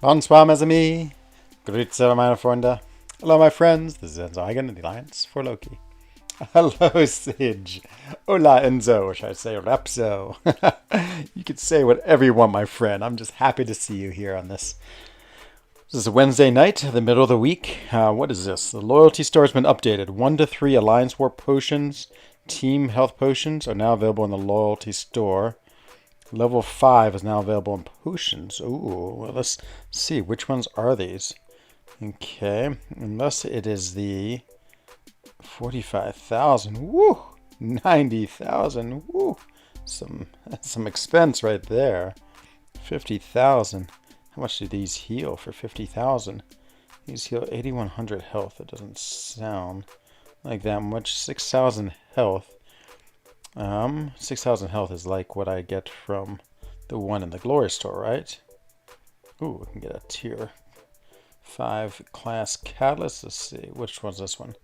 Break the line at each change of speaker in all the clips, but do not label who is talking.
Bonsoir, mes amis. Grüezi, meine Freunde. Hello, my friends. This is Enzo Hagen, the Alliance for Loki. Hello, Sage. Hola, Enzo, or should I say Rapso? You can say whatever you want, my friend. I'm just happy to see you here on this. This is a Wednesday night, the middle of the week. What is this? The loyalty store has been updated. 1 to 3 Alliance War potions, team health potions are now available in the loyalty store. Level 5 is now available in potions. Ooh, well, let's see. Which ones are these? Okay, unless it is the 45,000. Woo! 90,000. Woo! Some expense right there. 50,000. How much do these heal for 50,000? These heal 8,100 health. It doesn't sound like that much. 6,000 health. 6,000 health is like what I get from the one in the glory store, right? Ooh, we can get a tier 5 class catalyst. Let's see, which one's this one?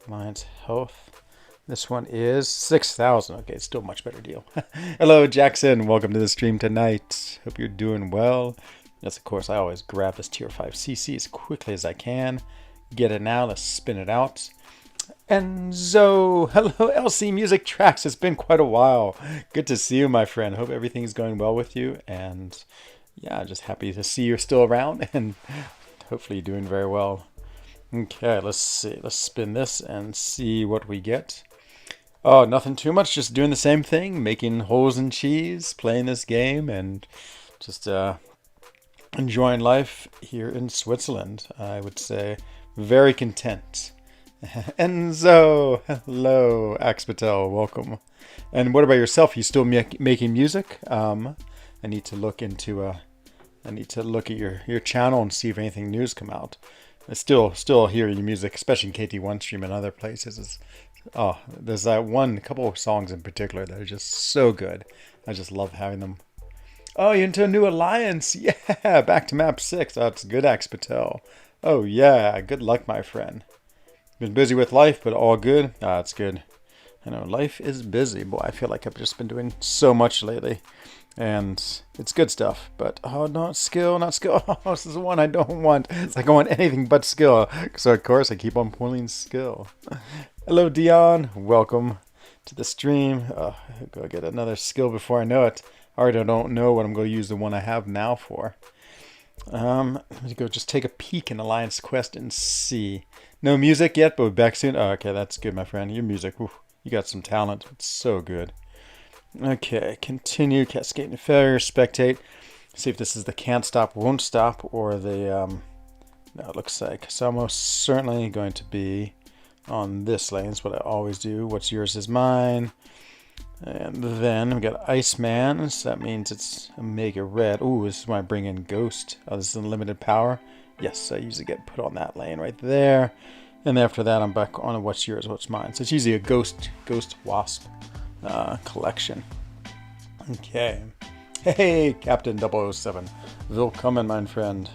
Alliance health. This one is 6,000. Okay, it's still a much better deal. Hello, Jackson. Welcome to the stream tonight. Hope you're doing well. Yes, of course, I always grab this tier 5 CC as quickly as I can. Get it now. Let's spin it out. Enzo, hello LC Music Tracks. It's been quite a while. Good to see you, my friend. Hope everything's going well with you. And yeah, just happy to see you're still around and hopefully you're doing very well. Okay, let's see. Let's spin this and see what we get. Oh, nothing too much. Just doing the same thing, making holes in cheese, playing this game, and just enjoying life here in Switzerland. I would say very content. Enzo, hello, Axpatel, welcome. And what about yourself? You still making music? I need to look into I need to look at your channel and see if anything new's come out. I still hear your music, especially in KT1 stream and other places. There's that couple of songs in particular that are just so good. I just love having them. Oh, you're into a new alliance? Yeah, back to map 6. That's good, Axpatel. Oh yeah, good luck, my friend. Been busy with life, but all good. That's good. I know life is busy. Boy, I feel like I've just been doing so much lately. And it's good stuff. But, oh, not skill, not skill. Oh, this is the one I don't want. It's like I want anything but skill. So, of course, I keep on pulling skill. Hello, Dion. Welcome to the stream. Go get another skill before I know it. I already don't know what I'm going to use the one I have now for. Let me go just take a peek in Alliance Quest and see. No music yet, but we're back soon. Oh, okay, that's good, my friend. Your music, oof, you got some talent. It's so good. Okay, continue, cascade and failure, spectate. See if this is the can't stop, won't stop, or the, no, it looks like. So I'm most certainly going to be on this lane. That's what I always do. What's yours is mine. And then we got Iceman, so that means it's a Mega Red. Ooh, this is when I bring in Ghost. Oh, this is unlimited power. Yes, I usually get put on that lane right there. And after that, I'm back on what's yours, what's mine. So it's usually a Ghost Wasp collection. Okay. Hey, Captain 007. Willkommen, my friend.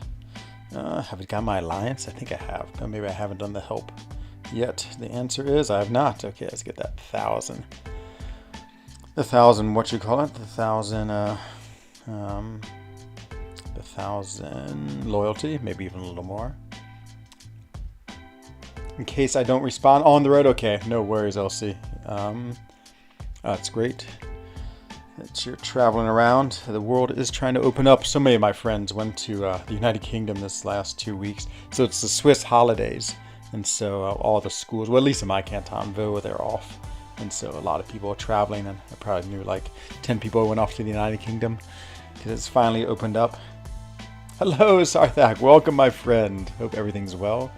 Have I got my alliance? I think I have, but maybe I haven't done the help yet. The answer is I have not. Okay, let's get that 1,000. The 1,000, what you call it? The 1,000 loyalty, maybe even a little more. In case I don't respawn on the road, okay, no worries, LC. That's great that you're traveling around. The world is trying to open up. So many of my friends went to the United Kingdom this last 2 weeks. So it's the Swiss holidays, and so all the schools, well, at least in my canton, they're off. And so a lot of people are traveling, and I probably knew like 10 people who went off to the United Kingdom because it's finally opened up. Hello, Sarthak. Welcome, my friend. Hope everything's well.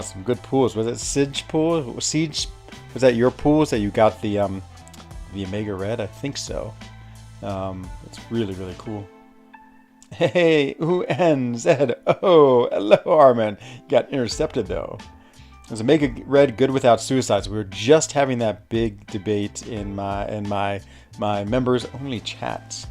Some good pools. Was it Siege pool? Siege? Was that your pools that you got the Omega Red? I think so. It's really, really cool. Hey, UNZ. Oh, hello, Armin. You got intercepted though. There's a Omega Red good without suicides. We were just having that big debate in my members only chats.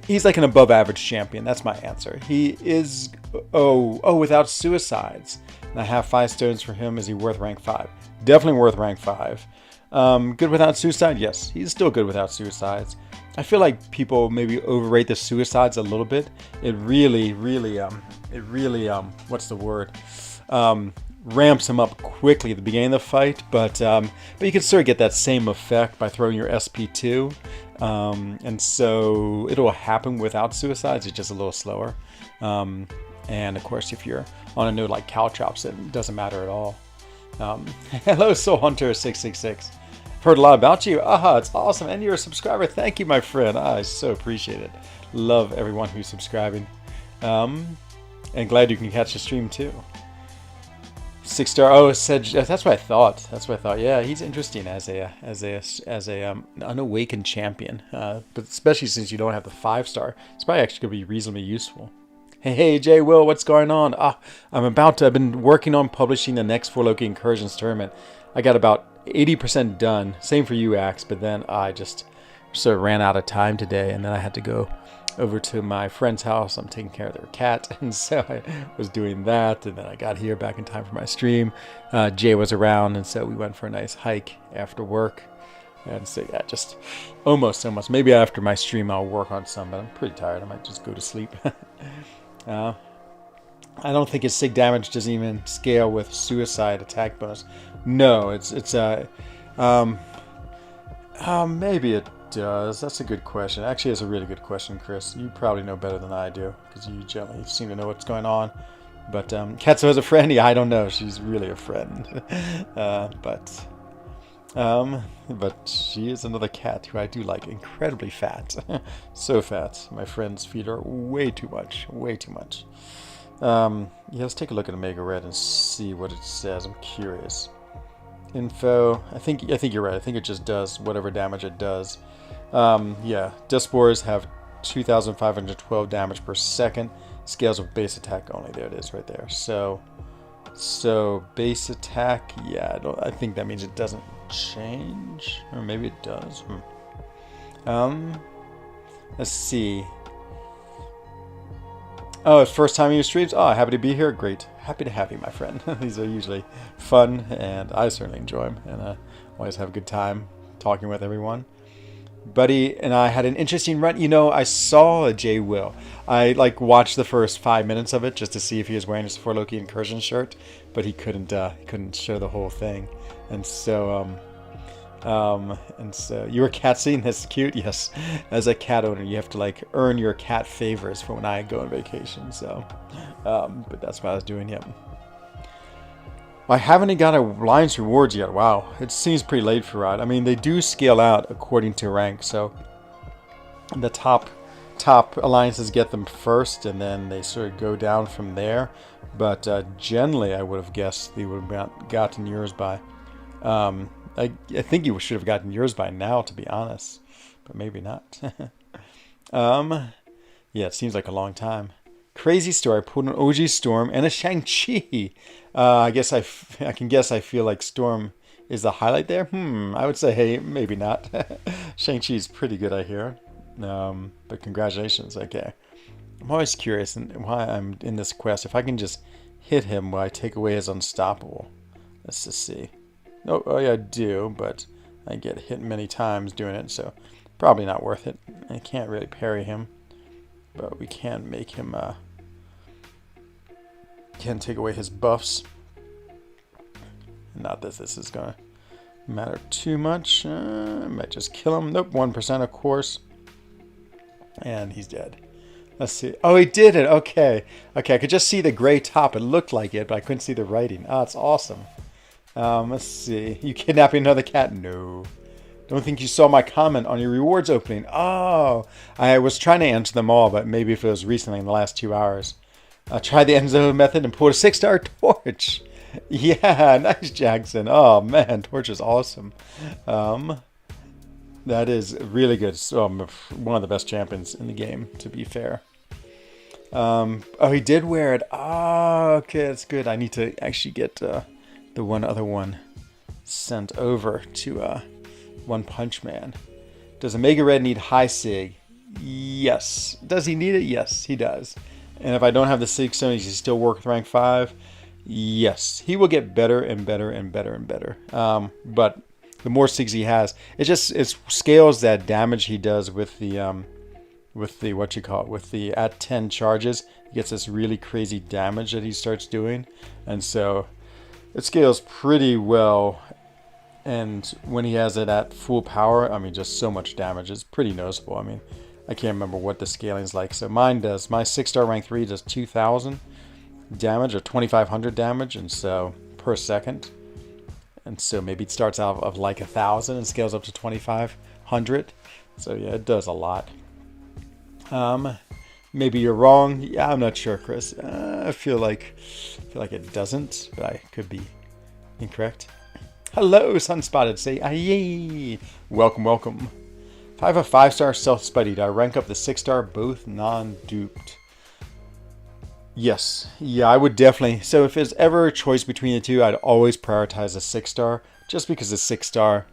He's like an above average champion. That's my answer. He is without suicides. And I have 5 stones for him. Is he worth rank 5? Definitely worth rank 5. Good without suicide? Yes, he's still good without suicides. I feel like people maybe overrate the suicides a little bit. It really, what's the word? Ramps him up quickly at the beginning of the fight, but you can sort of get that same effect by throwing your SP2, and so it'll happen without suicides. It's just a little slower, and of course, if you're on a node like Caltrops, it doesn't matter at all. Hello, Soul Hunter 666. Heard a lot about you. It's awesome, and you're a subscriber. Thank you, my friend. I so appreciate it. Love everyone who's subscribing, and glad you can catch the stream too. 6-star. Oh, said that's what I thought. That's what I thought. Yeah, he's interesting as a unawakened champion, but especially since you don't have the 5-star, it's probably actually going to be reasonably useful. Hey, Jay Will, what's going on? I've been working on publishing the next 4 Loki Incursions tournament. I got about 80% done. Same for you, Axe, but then I just sort of ran out of time today, and then I had to go over to my friend's house. I'm taking care of their cat, and so I was doing that, and then I got here back in time for my stream. Jay was around, and so we went for a nice hike after work. And so yeah, just almost. Maybe after my stream I'll work on some, but I'm pretty tired. I might just go to sleep. I don't think his sig damage doesn't even scale with suicide attack bonus. No, maybe it does. That's a good question. Actually, it's a really good question, Chris. You probably know better than I do, because you generally seem to know what's going on. But Katsu has a friend? Yeah, I don't know. She's really a friend. But she is another cat who I do like. Incredibly fat. So fat. My friends feed her way too much. Way too much. Yeah, let's take a look at Omega Red and see what it says. I'm curious. Info. I think you're right. I think it just does whatever damage it does. Yeah, Dustspores have 2,512 damage per second. Scales with base attack only. There it is, right there. So base attack. Yeah, I think that means it doesn't change, or maybe it does. Let's see. Oh, it's first time in your streams? Oh, happy to be here. Great. Happy to have you, my friend. These are usually fun, and I certainly enjoy them, and I always have a good time talking with everyone. Buddy and I had an interesting run. You know, I saw a Jay Will. I watched the first 5 minutes of it just to see if he was wearing his 4 Loki Incursion shirt, but he couldn't show the whole thing. And so you were cat sitting. That's cute. Yes, as a cat owner, you have to earn your cat favors for when I go on vacation. So, but that's what I was doing. Yep. I haven't got a Alliance rewards yet. Wow, it seems pretty late for that. I mean, they do scale out according to rank, so the top alliances get them first, and then they sort of go down from there. But generally, I would have guessed they would have gotten yours by. I think you should have gotten yours by now, to be honest, but maybe not. Yeah, it seems like a long time. Crazy story. I pulled an OG Storm and a Shang-Chi. I guess I can guess. I feel like Storm is the highlight there. I would say, hey, maybe not. Shang-Chi is pretty good, I hear. But congratulations. Okay. I'm always curious why I'm in this quest. If I can just hit him, will I take away his unstoppable? Let's just see. Oh yeah, I do, but I get hit many times doing it, so probably not worth it. I can't really parry him, but we can make him. Can take away his buffs. Not that this is gonna matter too much. I might just kill him. Nope, 1% of course. And he's dead. Let's see. Oh, he did it. Okay. I could just see the gray top. It looked like it, but I couldn't see the writing. Oh, it's awesome. Let's see. You kidnapping another cat? No. Don't think you saw my comment on your rewards opening. Oh, I was trying to answer them all, but maybe if it was recently in the last 2 hours. Try the Enzo method and pull a 6-star torch. Yeah, nice, Jackson. Oh, man, torch is awesome. That is really good. So, one of the best champions in the game, to be fair. Oh, he did wear it. Oh, okay, that's good. I need to actually get the other one sent over to One Punch Man. Does Omega Red need high sig? Yes. Does he need it? Yes, he does. And if I don't have the 6 stone, does he still work with rank 5? Yes. He will get better and better and better and better. But the more SIGs he has, it scales that damage he does with the with the at 10 charges. He gets this really crazy damage that he starts doing, and so it scales pretty well. And when he has it at full power, I mean, just so much damage. It's pretty noticeable. I mean, I can't remember what the scaling is like. So mine does, my 6-star rank 3 does 2,000 damage or 2,500 damage, and so per second. And so maybe it starts out of like 1,000 and scales up to 2,500. So yeah, it does a lot. Maybe you're wrong. Yeah, I'm not sure, Chris. I feel like it doesn't, but I could be incorrect. Hello, Sunspotted. Say aye. Welcome, welcome. If I have a 5-star self-spuddy, do I rank up the 6-star both non-duped? Yes. Yeah, I would definitely. So if there's ever a choice between the two, I'd always prioritize a 6-star, just because the 6-star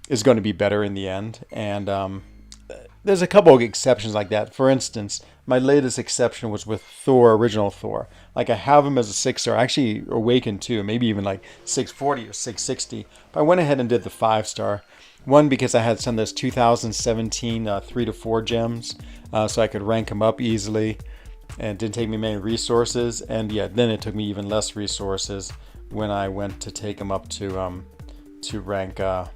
is going to be better in the end. And there's a couple of exceptions like that. For instance, my latest exception was with Thor, original Thor. Like, I have him as a 6-star, actually Awakened too, maybe even like 640 or 660. But I went ahead and did the 5-star. One, because I had some of those 2017 3 to 4 gems, so I could rank him up easily. And it didn't take me many resources. And yeah, then it took me even less resources when I went to take him up to rank 5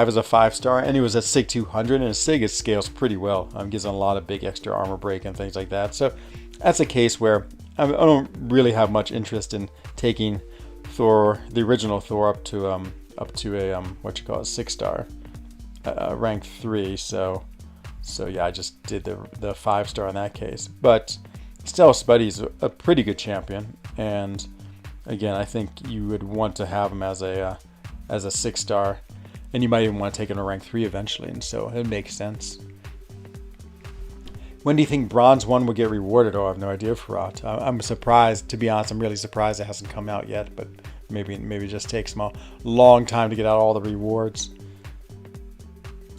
as a 5-star, and he was at SIG 200, and his SIG scales pretty well. Gives him a lot of big extra armor break and things like that. So that's a case where I don't really have much interest in taking Thor, the original Thor, up to a 6-star, rank 3. So yeah, I just did the 5-star in that case. But still, Spuddy's a pretty good champion, and again, I think you would want to have him as a 6-star, and you might even want to take him to rank 3 eventually, and so it makes sense. When do you think Bronze 1 will get rewarded? Oh, I have no idea, Farhat. I'm surprised, to be honest. I'm really surprised it hasn't come out yet, but maybe it just takes them a long time to get out all the rewards.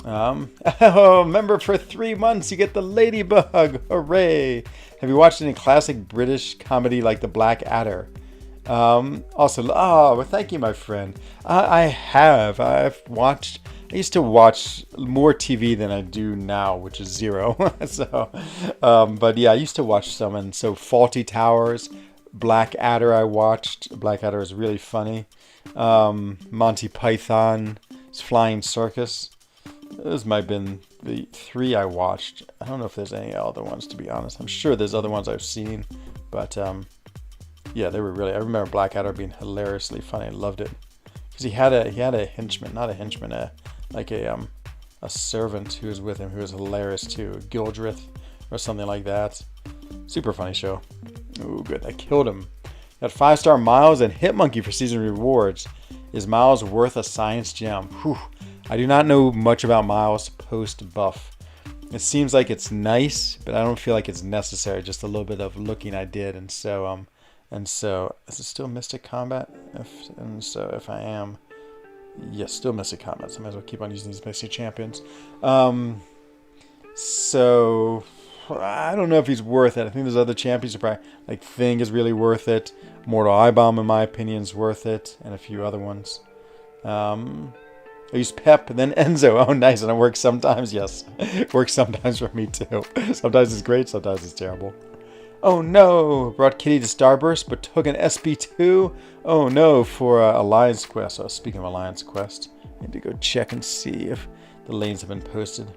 Remember, for 3 months you get the Ladybug. Hooray! Have you watched any classic British comedy like The Black Adder? Well, thank you, my friend. I have. I used to watch more TV than I do now, which is 0. But yeah, I used to watch some, and so Faulty Towers, Black Adder I watched. Black Adder is really funny. Monty Python's Flying Circus. Those might have been the 3 I watched. I don't know if there's any other ones, to be honest. I'm sure there's other ones I've seen, but yeah, they were really. I remember Blackadder being hilariously funny. I loved it because he had a henchman, not a henchman, a servant who was with him who was hilarious too, Gildrith or something like that. Super funny show. Ooh, good. I killed him. Got 5-star Miles and Hitmonkey for season rewards. Is Miles worth a science gem? Whew. I do not know much about Miles post buff. It seems like it's nice, but I don't feel like it's necessary. Just a little bit of looking I did, and so is it still Mystic Combat? If I am, yes, still Mystic Combat. So I might as well keep on using these Mystic champions. So I don't know if he's worth it. I think there's other champions. Probably like Thing is really worth it. Mortal Eye Bomb, in my opinion, is worth it, and a few other ones. I use Pep and then Enzo. Oh, nice. And it works sometimes. Yes. It works sometimes for me, too. Sometimes it's great. Sometimes it's terrible. Oh, no. Brought Kitty to Starburst, but took an SB2. Oh, no. For Alliance Quest. Oh, speaking of Alliance Quest, I need to go check and see if the lanes have been posted.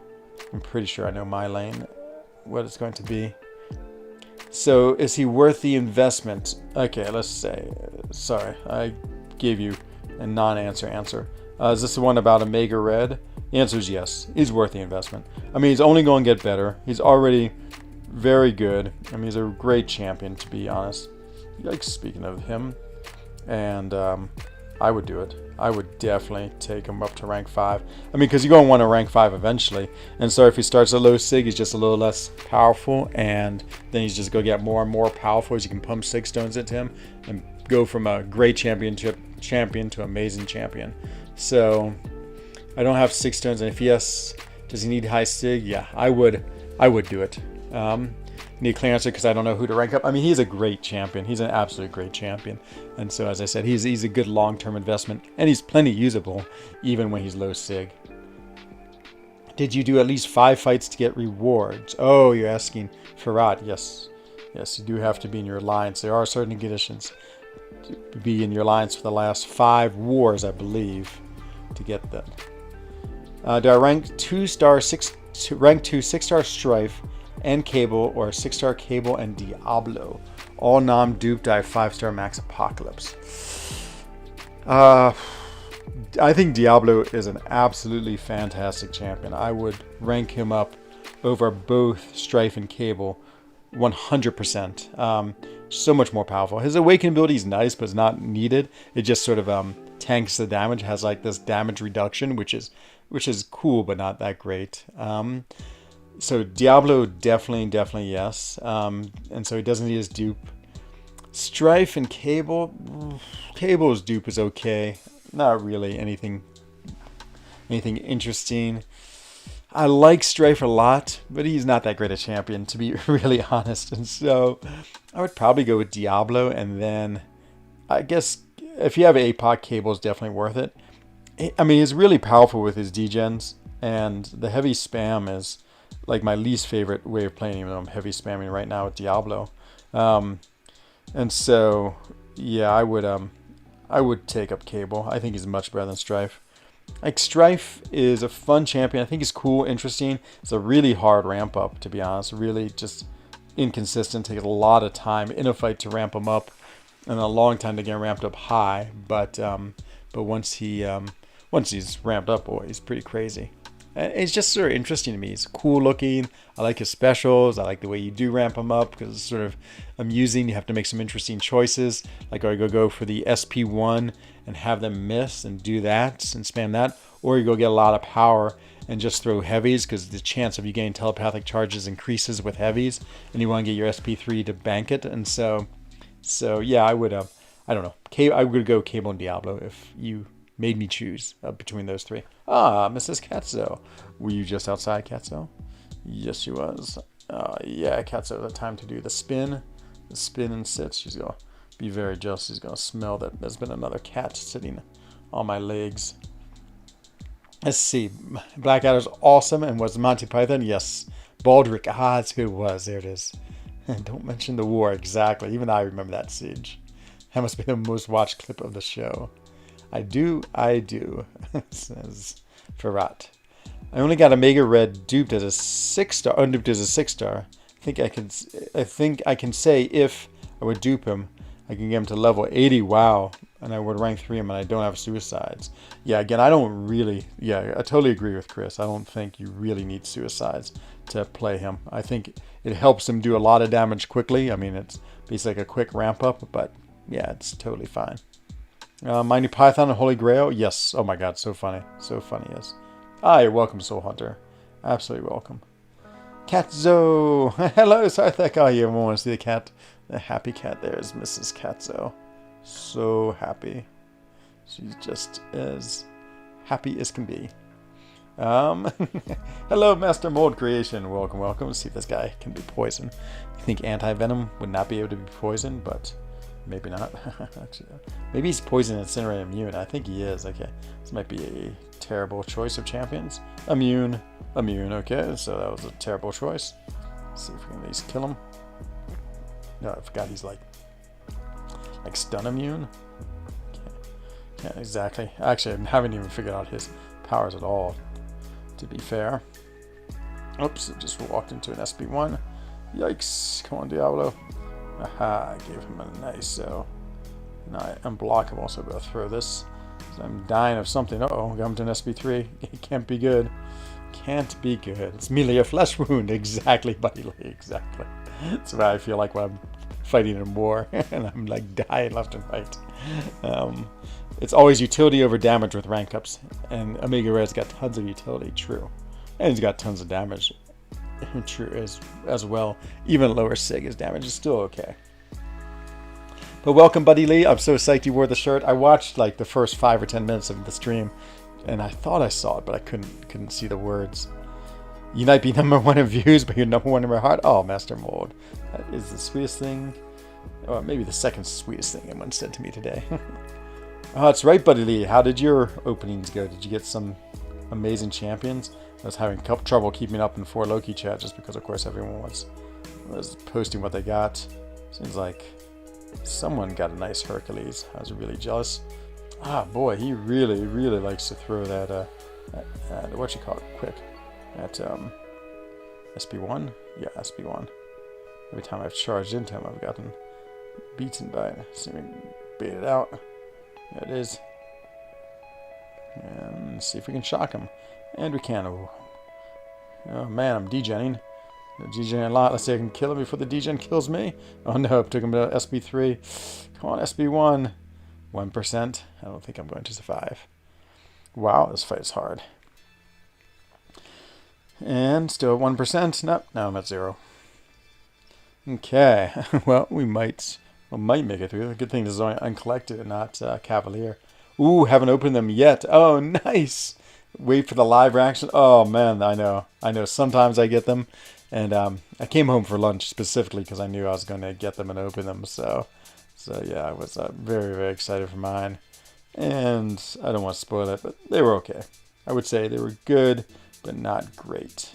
I'm pretty sure I know my lane, what it's going to be. So, is he worth the investment? Okay, let's say. Sorry, I gave you a non-answer answer. Is this the one about Omega Red? The answer is yes. He's worth the investment. I mean, he's only going to get better. He's already very good. I mean, he's a great champion, to be honest. Like, speaking of him. And I would do it. I would definitely take him up to rank 5. I mean, because you're going to want to rank 5 eventually. And so if he starts at low SIG, he's just a little less powerful. And then he's just going to get more and more powerful as you can pump 6 stones into him. And go from a great champion to amazing champion. So I don't have 6 stones, and if yes, does he need high SIG? Yeah, I would do it. need clearancer because I don't know who to rank up. I mean, he's a great champion. He's an absolute great champion. And so, as I said, he's a good long-term investment. And he's plenty usable, even when he's low sig. Did you do at least 5 fights to get rewards? Oh, you're asking Farad. Yes. Yes, you do have to be in your alliance. There are certain conditions to be in your alliance for the last 5 wars, I believe, to get them. Do I rank 2-star, rank 2 6-star Strife and Cable, or 6-star Cable and Diablo? All non-duped, I have 5-star Max Apocalypse. I think Diablo is an absolutely fantastic champion. I would rank him up over both Strife and Cable 100%. So much more powerful. His Awaken ability is nice, but it's not needed. It just sort of tanks the damage, has like this damage reduction, which is cool, but not that great. So Diablo, definitely yes. And so he doesn't need his dupe. Strife and Cable, Cable's dupe is okay. Not really anything interesting. I like Strife a lot, but he's not that great a champion, to be really honest. And so I would probably go with Diablo, and then I guess if you have APOC, Cable is definitely worth it. I mean, he's really powerful with his degens, and the heavy spam is like my least favorite way of playing, even though I'm heavy spamming right now with Diablo. And so, yeah, I would take up Cable. I think he's much better than Strife. Like, Strife is a fun champion. I think he's cool, interesting. It's a really hard ramp up, to be honest. Really just inconsistent. Takes a lot of time in a fight to ramp him up, and a long time to get ramped up high. But once he's ramped up, boy, he's pretty crazy. And it's just sort of interesting to me. He's cool looking. I like his specials. I like the way you do ramp him up because it's sort of amusing. You have to make some interesting choices. Like, are you go for the SP1 and have them miss and do that and spam that? Or you go get a lot of power and just throw heavies because the chance of you getting telepathic charges increases with heavies. And you want to get your SP3 to bank it. And so yeah, I would, I don't know. I would go Cable and Diablo if you made me choose between those 3. Ah, Mrs. Katzo. Were you just outside, Katzo? Yes, she was. Yeah, Katzo, the time to do the spin and sit. She's going to be very jealous. She's going to smell that there's been another cat sitting on my legs. Let's see. Blackadder's awesome. And was Monty Python? Yes. Baldric. Ah, that's who it was. There it is. Don't mention the war. Exactly. Even I remember that siege. That must be the most watched clip of the show. I do, says Farad. I only got Omega Red duped as a 6-star, unduped as a 6-star. I think I can say if I would dupe him, I can get him to level 80. Wow. And I would rank 3 him, and I don't have suicides. Yeah, again, I totally agree with Chris. I don't think you really need suicides to play him. I think it helps him do a lot of damage quickly. I mean, it's basically like a quick ramp up, but yeah, it's totally fine. Mighty Python and Holy Grail? Yes. Oh my god, so funny. So funny, yes. Ah, you're welcome, Soul Hunter. Absolutely welcome. Katzo! Hello, Sarthak. Oh, you want to see the cat? The happy cat there is Mrs. Katzo. So happy. She's just as happy as can be. Hello, Master Mold Creation. Welcome, welcome. Let's see if this guy can be poison. I think anti-venom would not be able to be poisoned, but maybe not. Maybe he's poison incinerate immune. I think he is. Okay, this might be a terrible choice of champions. Immune. Okay, so that was a terrible choice. Let's see if we can at least kill him. No, I forgot he's like stun immune. Can't exactly. Actually, I haven't even figured out his powers at all, to be fair. Oops, it just walked into an SB1. Yikes. Come on, Diablo. Aha, I gave him a nice, so now I'm unblockable, so I'm going to throw this. So I'm dying of something. Uh-oh, got him to an SB3. It can't be good. Can't be good. It's merely a flesh wound. Exactly, Buddy Lee. Exactly. That's what I feel like when I'm fighting in war, and I'm like dying left and right. It's always utility over damage with rank ups, and Omega Red's got tons of utility, true. And he's got tons of damage. True as well. Even lower sig, his damage is still okay. But welcome, Buddy Lee. I'm so psyched you wore the shirt. I watched like the first 5 or 10 minutes of the stream, and I thought I saw it, but I couldn't see the words. You might be #1 in views, but you're #1 in my heart. Oh, Master Mold. That is the sweetest thing. Or maybe the second sweetest thing anyone said to me today. Oh, that's right, Buddy Lee. How did your openings go? Did you get some amazing champions? I was having trouble keeping up in 4 Loki chat just because, of course, everyone was posting what they got. Seems like someone got a nice Hercules. I was really jealous. Ah, boy, he really, really likes to throw that, what you call it, quick. At SP1? Yeah, SP1. Every time I've charged into him, I've gotten beaten by it. See if we can bait it out. There it is. And see if we can shock him. And we can. Oh man, I'm degenning. Degenning a lot. Let's see if I can kill him before the degen kills me. Oh no, it took him to SP3. Come on, SP1. 1%. I don't think I'm going to survive. Wow, this fight is hard. And still at 1%. Nope, now I'm at 0. Okay, well, we might make it through. Good thing this is only uncollected and not Cavalier. Ooh, haven't opened them yet. Oh, nice. Wait for the live reaction. Oh, man, I know. Sometimes I get them. And I came home for lunch specifically because I knew I was going to get them and open them. So yeah, I was very, very excited for mine. And I don't want to spoil it, but they were okay. I would say they were good, but not great.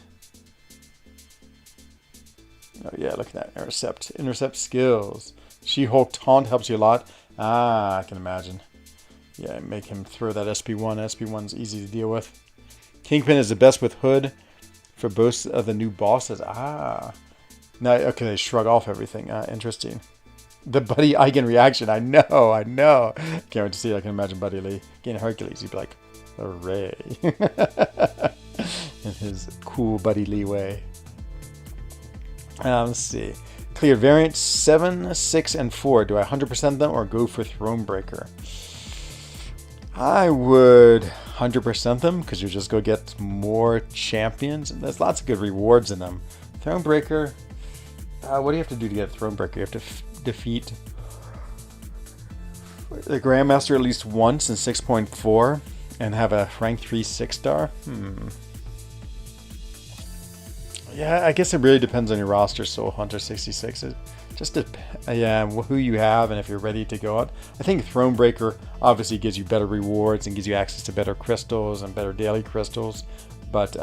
Oh yeah, look at that. Intercept skills. She-Hulk taunt helps you a lot. Ah, I can imagine. Yeah, make him throw that SP1. SP1's easy to deal with. Kingpin is the best with Hood for both of the new bosses. Ah. Now, okay, they shrug off everything. Interesting. The Buddy Eigen reaction. I know. Can't wait to see it. I can imagine Buddy Lee getting Hercules. He'd be like, hooray. In his cool Buddy Lee way. Let's see. Cleared variants 7, 6, and 4. Do I 100% them or go for Thronebreaker? I would 100% them because you just go get more champions. And there's lots of good rewards in them. Thronebreaker. What do you have to do to get Thronebreaker? You have to defeat the Grandmaster at least once in 6.4 and have a rank 3 6-star. Yeah, I guess it really depends on your roster, Soul Hunter 66. It just who you have and if you're ready to go out. I think Thronebreaker obviously gives you better rewards and gives you access to better crystals and better daily crystals, but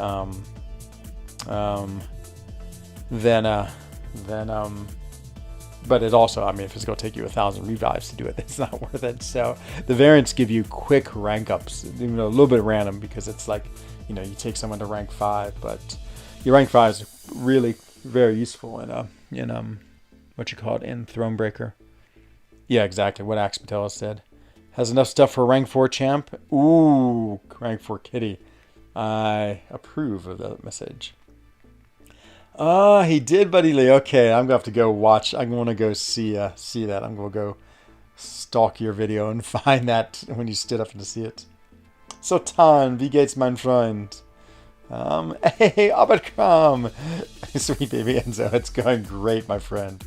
but it also, I mean, if it's going to take you 1,000 revives to do it, it's not worth it. So the variants give you quick rank ups, a little bit random because it's like, you take someone to rank 5, but your rank 5 is really very useful in what you call it, in Thronebreaker. Yeah, exactly what Axe Patella said. Has enough stuff for rank 4 champ. Ooh, rank 4 kitty. I approve of that message. Oh, he did, Buddy Lee. Okay, I'm gonna have to go watch. I'm gonna go see that. I'm gonna go stalk your video and find that when you stood up to see it. So Tan, wie geht's, mein Freund? Hey, Abertram! Sweet baby Enzo, it's going great, my friend.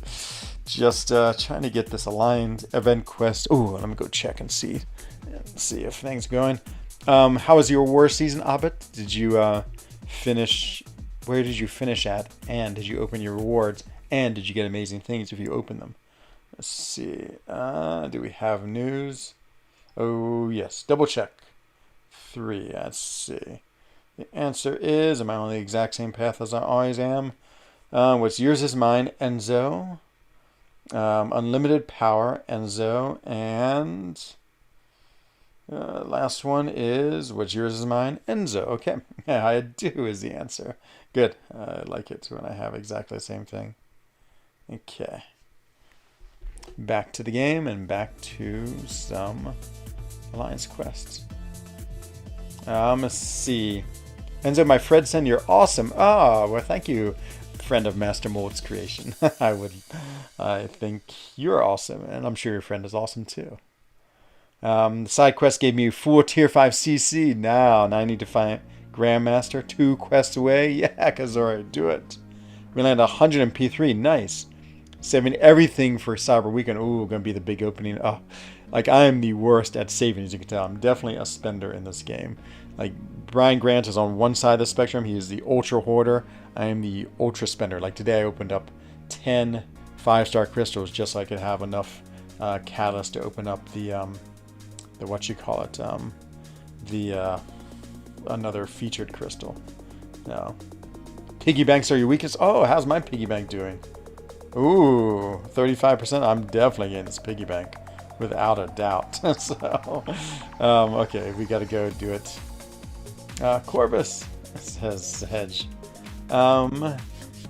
Just trying to get this aligned. Event quest. Ooh, let me go check and see if things going. How was your war season, Abed? Did you finish? Where did you finish at? And did you open your rewards? And did you get amazing things if you open them? Let's see. Do we have news? Oh yes. Double check. 3. Let's see. The answer is, am I on the exact same path as I always am? What's yours is mine, Enzo. Unlimited power, Enzo. And last one is, what's yours is mine, Enzo. Okay, yeah, I do is the answer. Good. I like it when I have exactly the same thing. Okay. Back to the game and back to some Alliance quests. Let's see. Enzo, my friend, send you're awesome. Oh, well, thank you, friend of Master Mold's creation. I think you're awesome, and I'm sure your friend is awesome too. The side quest gave me full tier 5 CC. Now I need to find Grandmaster. 2 quests away. Yeah, Kazori, do it. We land 100 in P3. Nice. Saving everything for Cyber Weekend. Ooh, gonna be the big opening. Oh, like I am the worst at saving, as you can tell. I'm definitely a spender in this game. Like, Brian Grant is on one side of the spectrum. He is the ultra hoarder. I am the ultra spender. Like today I opened up 10 5-star crystals just so I could have enough catalyst to open up the what you call it, another featured crystal. No. Piggy banks are your weakest. Oh, how's my piggy bank doing? Ooh, 35%. I'm definitely getting this piggy bank, without a doubt. So, okay, we got to go do it. Corvus says hedge.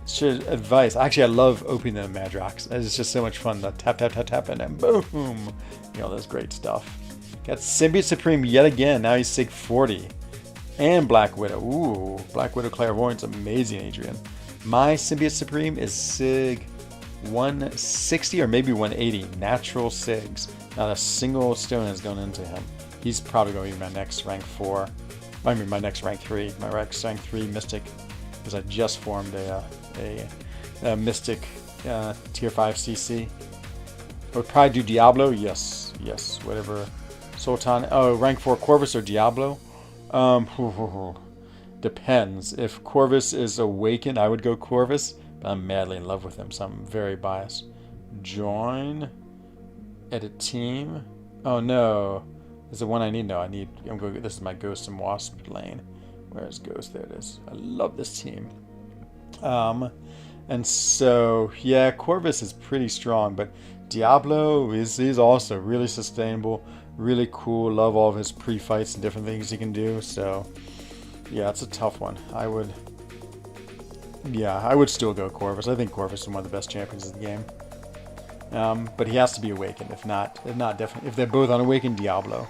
Should advice. Actually, I love opening the Madrox. It's just so much fun. The tap, tap, tap, tap, and then boom. You know, that's great stuff. Got Symbiote Supreme yet again. Now he's Sig 40. And Black Widow. Ooh, Black Widow Clairvoyant's amazing, Adrian. My Symbiote Supreme is Sig 160 or maybe 180. Natural Sigs. Not a single stone has gone into him. He's probably going to be my next rank 4. I mean, my next rank 3. My rank 3 Mystic. Because I just formed a Mystic tier 5 CC. I would probably do Diablo. Yes. Whatever. Sultan. Oh, rank 4 Corvus or Diablo? Depends. If Corvus is awakened, I would go Corvus. But I'm madly in love with him, so I'm very biased. Join. Edit team. Oh no. Is the one I need? No, I'm going. This is my Ghost and Wasp lane. Where's Ghost? There it is. I love this team. And so yeah, Corvus is pretty strong, but Diablo is also really sustainable, really cool. Love all of his pre-fights and different things he can do. So yeah, it's a tough one. I would still go Corvus. I think Corvus is one of the best champions of the game. But he has to be awakened. If not, definitely. If they're both unawakened, Diablo.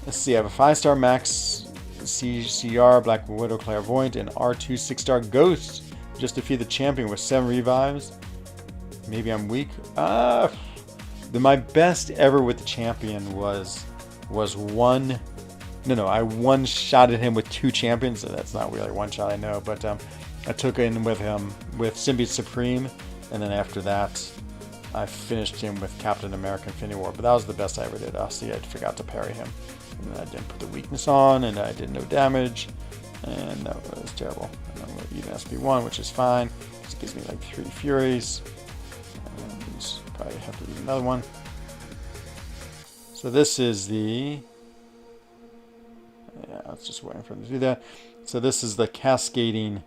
Let's see. I have a 5-star max CR Black Widow Clairvoyant and R2 6-star Ghost. Just defeat the champion with 7 revives. Maybe I'm weak. My best ever with the champion was one. No, I one-shotted him with 2 champions. So that's not really one shot, I know, but I took in with him with Symbiote Supreme, and then after that, I finished him with Captain America Infinity War. But that was the best I ever did. See, I forgot to parry him. And I didn't put the weakness on, and I did no damage, and no, it was terrible. And I'm going to use SP1, which is fine. This gives me like 3 Furies. And probably have to use another one. So this is the... Yeah, I was just waiting for him to do that. So this is the Cascading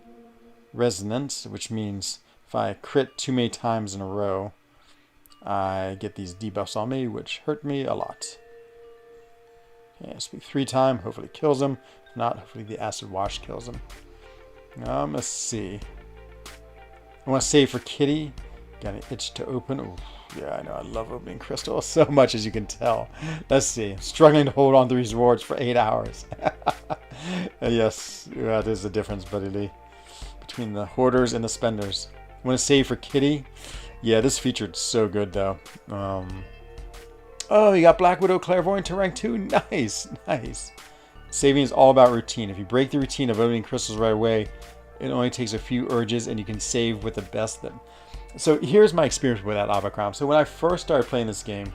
Resonance, which means if I crit too many times in a row, I get these debuffs on me, which hurt me a lot. Yeah, speak 3 times, hopefully kills him. If not, hopefully the Acid Wash kills him. Let's see. I want to save for Kitty. Got an itch to open. Ooh, yeah, I know. I love opening crystals so much, as you can tell. Let's see. I'm struggling to hold on to these rewards for 8 hours. Yes, there's a difference, buddy, between the hoarders and the spenders. I want to save for Kitty. Yeah, this featured so good, though. Oh, you got Black Widow Clairvoyant to rank 2? Nice. Saving is all about routine. If you break the routine of opening crystals right away, it only takes a few urges and you can save with the best of them. So here's my experience with that Avacram. So when I first started playing this game,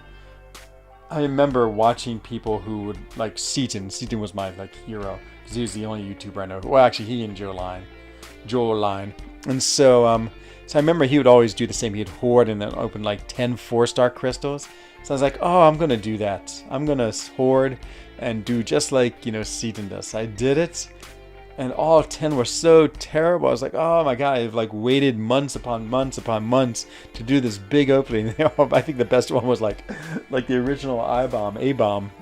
I remember watching people who would, like Seaton. Seaton was my hero, because he was the only YouTuber I know. Well, actually, he and Joel Line. And so I remember he would always do the same. He'd hoard and then open like 10 4-star crystals. So I was like, oh, I'm going to do that. I'm going to hoard and do just like, Seaton does. I did it, and all 10 were so terrible. I was like, oh my God, I've waited months upon months upon months to do this big opening. I think the best one was like the original A-bomb.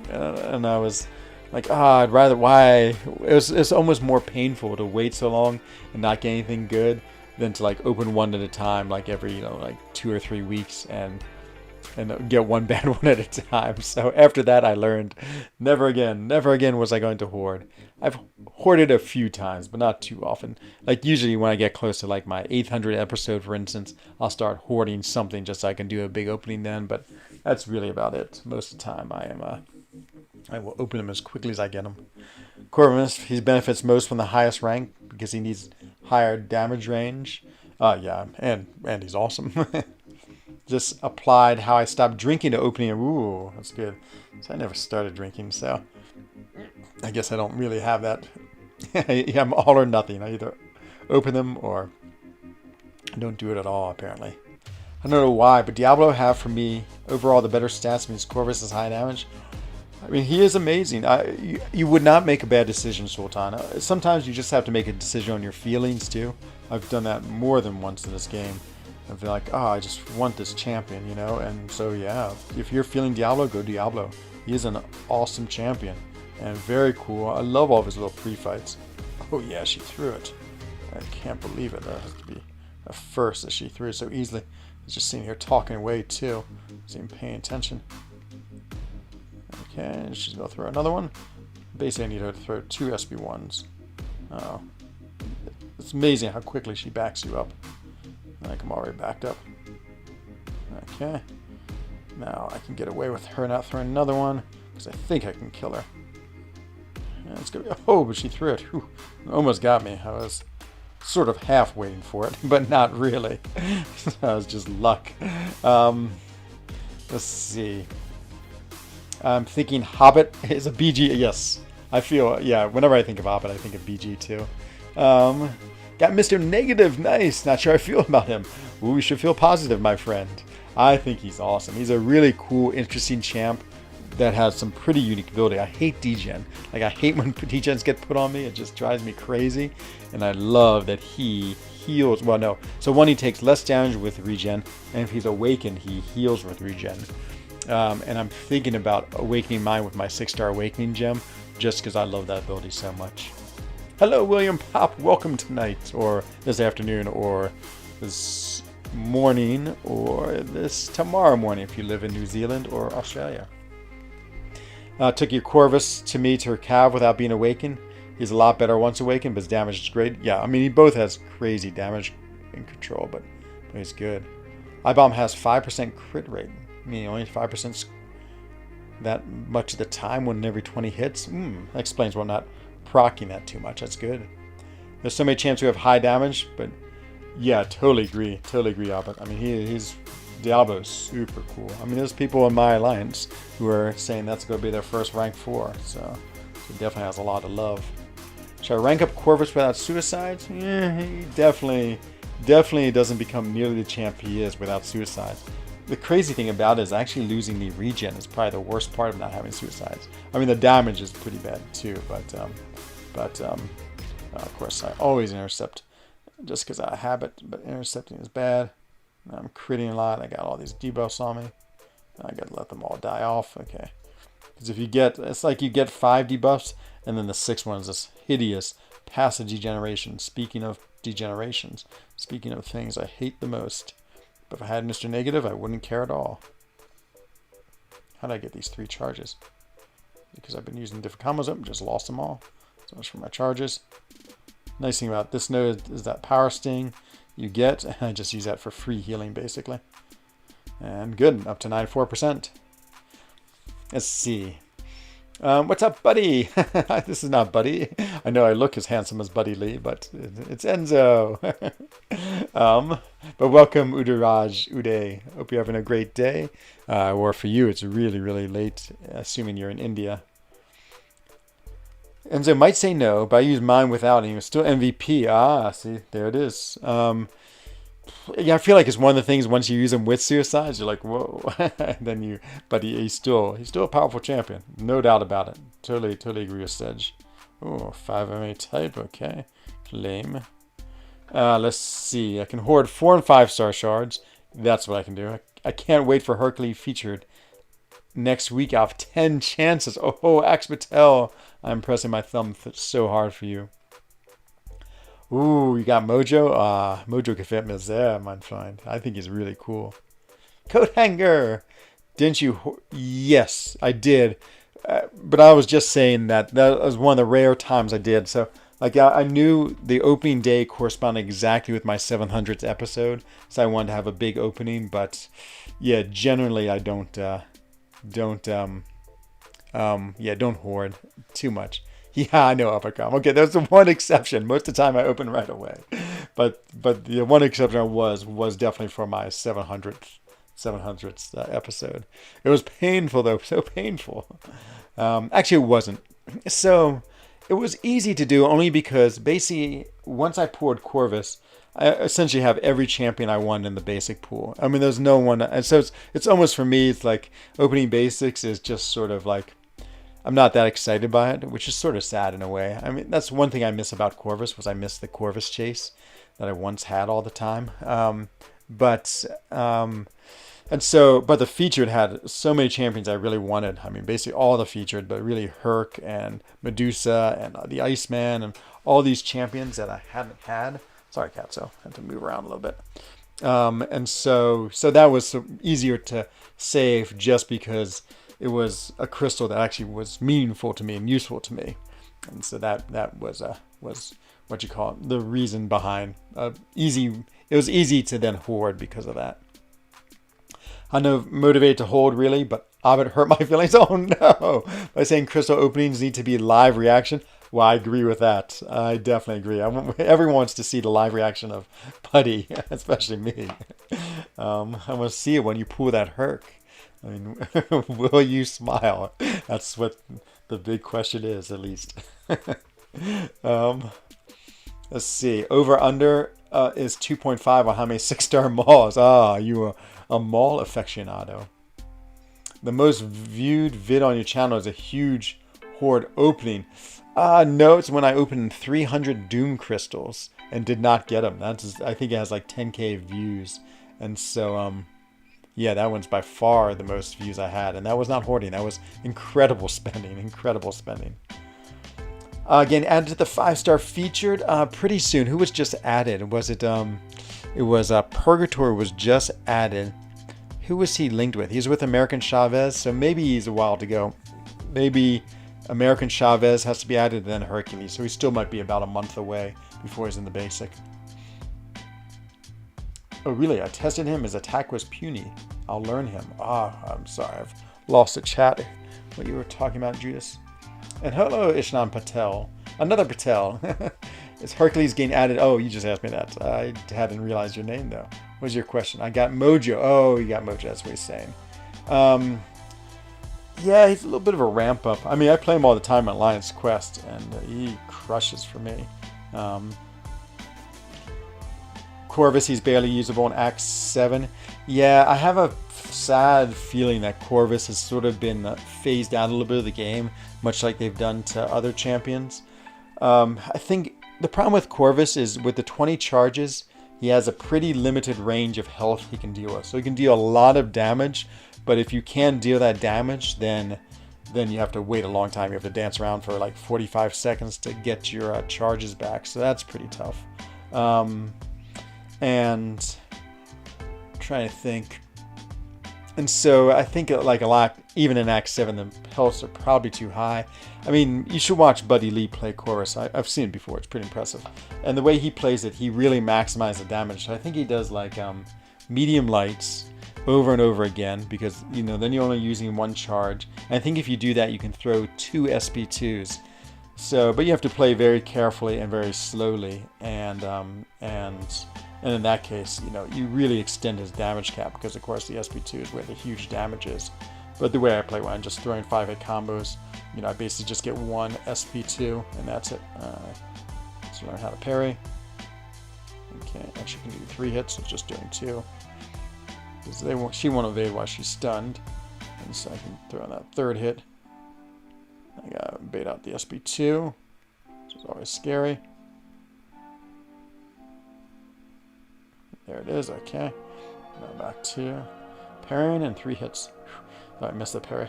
And I was like, I'd rather, why? It's almost more painful to wait so long and not get anything good than to open one at a time, every 2 or 3 weeks and get one bad one at a time. So after that, I learned never again was I going to hoard. I've hoarded a few times, but not too often. Usually when I get close to my 800th episode, for instance, I'll start hoarding something just so I can do a big opening then. But that's really about it. Most of the time, I will open them as quickly as I get them. Corvus, he benefits most from the highest rank because he needs higher damage range. Yeah, and he's awesome. Just applied how I stopped drinking to opening. Ooh, that's good. So I never started drinking, so I guess I don't really have that. I'm all or nothing. I either open them or I don't do it at all, apparently. I don't know why, but Diablo have for me overall the better stats means Corvus is high damage. I mean, he is amazing. You would not make a bad decision, Sultan. Sometimes you just have to make a decision on your feelings too. I've done that more than once in this game. I've been like, oh, I just want this champion, you know? And so, yeah, if you're feeling Diablo, go Diablo. He is an awesome champion and very cool. I love all of his little pre-fights. Oh, yeah, she threw it. I can't believe it. That has to be a first that she threw it so easily. He's just sitting here talking away, too. He's even paying attention. Okay, she's going to throw another one. Basically, I need her to throw 2 SB1s. Oh. It's amazing how quickly she backs you up. Like, I'm already backed up. Okay. Now I can get away with her not throwing another one, because I think I can kill her. Yeah, it's gonna be, oh, but she threw it. Whew, almost got me. I was sort of half waiting for it, but not really. That was just luck. Let's see. I'm thinking Hobbit is a BG. Yes, I feel, yeah, whenever I think of Hobbit, I think of BG too. Got Mr. Negative. Nice. Not sure I feel about him. Ooh, we should feel positive, my friend. I think he's awesome. He's a really cool, interesting champ that has some pretty unique ability. I hate degen. Like, I hate when degens get put on me. It just drives me crazy. And I love that he heals. Well, no. So one, he takes less damage with regen. And if he's awakened, he heals with regen. And I'm thinking about awakening mine with my 6-star awakening gem, just because I love that ability so much. Hello, William Pop. Welcome tonight, or this afternoon, or this morning, or this tomorrow morning if you live in New Zealand or Australia. Took your Corvus to me to her cav without being awakened. He's a lot better once awakened, but his damage is great. Yeah, I mean, he both has crazy damage and control, but he's good. iBomb has 5% crit rate. I mean, only 5% that much of the time, when every 20 hits. That explains why I'm not proccing that too much. That's good. There's so many champs who have high damage, but yeah, totally agree. Totally agree, Albert. I mean, he's Diablo's super cool. I mean, there's people in my alliance who are saying that's going to be their first rank 4, so he definitely has a lot of love. Should I rank up Corvus without suicides? Yeah, he definitely doesn't become nearly the champ he is without suicides. The crazy thing about it is actually losing the regen is probably the worst part of not having suicides. I mean, the damage is pretty bad too, but of course I always intercept just because I have it, but intercepting is bad. I'm critting a lot. I got all these debuffs on me. I gotta let them all die off. Okay, because if you get, it's like you get 5 debuffs and then the 6th one is this hideous passive degeneration. Speaking of degenerations, speaking of things I hate the most. But if I had Mr. Negative, I wouldn't care at all. How did I get these 3 charges? Because I've been using different combos up and just lost them all. So much for my charges. Nice thing about this node is that power sting you get. I just use that for free healing, basically. And good, up to 94%. Let's see. What's up, Buddy? This is not Buddy. I know I look as handsome as Buddy Lee, but it's Enzo. But welcome, Udaraj Uday. Hope you're having a great day. Or for you, it's really, really late, assuming you're in India. Enzo might say no, but I use mine without him. It's still MVP. Ah, see, there it is. Yeah, I feel like it's one of the things, once you use him with suicides, you're like, whoa. Then but he's still a powerful champion. No doubt about it. Totally agree with Sedge. Oh, 5 MA type, okay. Lame. Let's see. I can hoard 4 and 5-star shards. That's what I can do. I can't wait for Hercules featured next week. I have 10 chances. Oh, Axe Patel. I'm pressing my thumb so hard for you. Ooh, you got Mojo? Mojo gefällt mir sehr, mein Freund. I think he's really cool. Coat hanger! Didn't you? Yes, I did. But I was just saying that was one of the rare times I did. So, like, I knew the opening day corresponded exactly with my 700th episode. So I wanted to have a big opening. But, yeah, generally I don't hoard too much. Yeah, I know, Uppercom. Okay, there's the one exception. Most of the time I open right away. But the one exception was definitely for my 700th episode. It was painful, though. So painful. Actually, it wasn't. So it was easy to do only because basically once I poured Corvus, I essentially have every champion I won in the basic pool. I mean, there's no one, and so it's almost for me. It's like opening basics is just sort of like I'm not that excited by it, which is sort of sad in a way. I mean, that's one thing I miss about Corvus was I miss the Corvus chase that I once had all the time. But and so, but the featured had so many champions I really wanted. I mean, basically all the featured, but really Herc and Medusa and the Iceman and all these champions that I hadn't had. Sorry, Katso, I had to move around a little bit. And so that was easier to save just because it was a crystal that actually was meaningful to me and useful to me. And so that was what you call it, the reason behind easy. It was easy to then hoard because of that. I'm not motivated to hold really, but Ovid hurt my feelings. Oh no! By saying crystal openings need to be live reaction. Well, I agree with that. I definitely agree. Everyone wants to see the live reaction of Putty, especially me. I want to see it when you pull that Herc. I mean, will you smile? That's what the big question is, at least. Let's see. Over under is 2.5 on how many 6-star malls. Ah, you are a mall aficionado. The most viewed vid on your channel is a huge hoard opening. No, it's when I opened 300 Doom crystals and did not get them. I think it has like 10k views. And so, yeah, that one's by far the most views I had. And that was not hoarding. That was incredible spending. Incredible spending. Again, added to the 5-star featured pretty soon. Who was just added? Was it? It was Purgatory was just added. Who was he linked with? He's with American Chavez, so maybe he's a while to go. Maybe American Chavez has to be added, and then Hercules. So he still might be about a month away before he's in the basic. Oh, really? I tested him. His attack was puny. I'll learn him. I'm sorry. I've lost the chat. What you were talking about, Judas. And hello, Ishnan Patel. Another Patel. Is Hercules getting added? Oh, you just asked me that. I hadn't realized your name, though. What was your question? I got Mojo. Oh, you got Mojo. That's what he's saying. Yeah, he's a little bit of a ramp up. I mean, I play him all the time on Lion's Quest, and he crushes for me. Corvus, he's barely usable in Act 7. Yeah, I have a sad feeling that Corvus has sort of been phased out a little bit of the game, much like they've done to other champions. I think the problem with Corvus is with the 20 charges, he has a pretty limited range of health he can deal with. So he can deal a lot of damage, but if you can deal that damage, then you have to wait a long time. You have to dance around for like 45 seconds to get your charges back. So that's pretty tough. And I'm trying to think. And so I think like a lot, even in Act 7, the healths are probably too high. I mean, you should watch Buddy Lee play Corvus. I've seen it before. It's pretty impressive. And the way he plays it, he really maximizes the damage. So I think he does like medium lights over and over again because, you know, then you're only using one charge. And I think if you do that, you can throw 2 SP2s. So, but you have to play very carefully and very slowly. And in that case, you know, you really extend his damage cap because, of course, the SP2 is where the huge damage is. But the way I play when I'm just throwing 5-hit combos, you know, I basically just get 1 SP2 and that's it. Let's learn how to parry. Okay, actually can do 3 hits, so it's just doing 2. Because she won't evade while she's stunned. And so I can throw in that 3rd hit. I gotta bait out the SP2, which is always scary. There it is, okay. Now back to parrying and 3 hits. Oh, I missed the parry.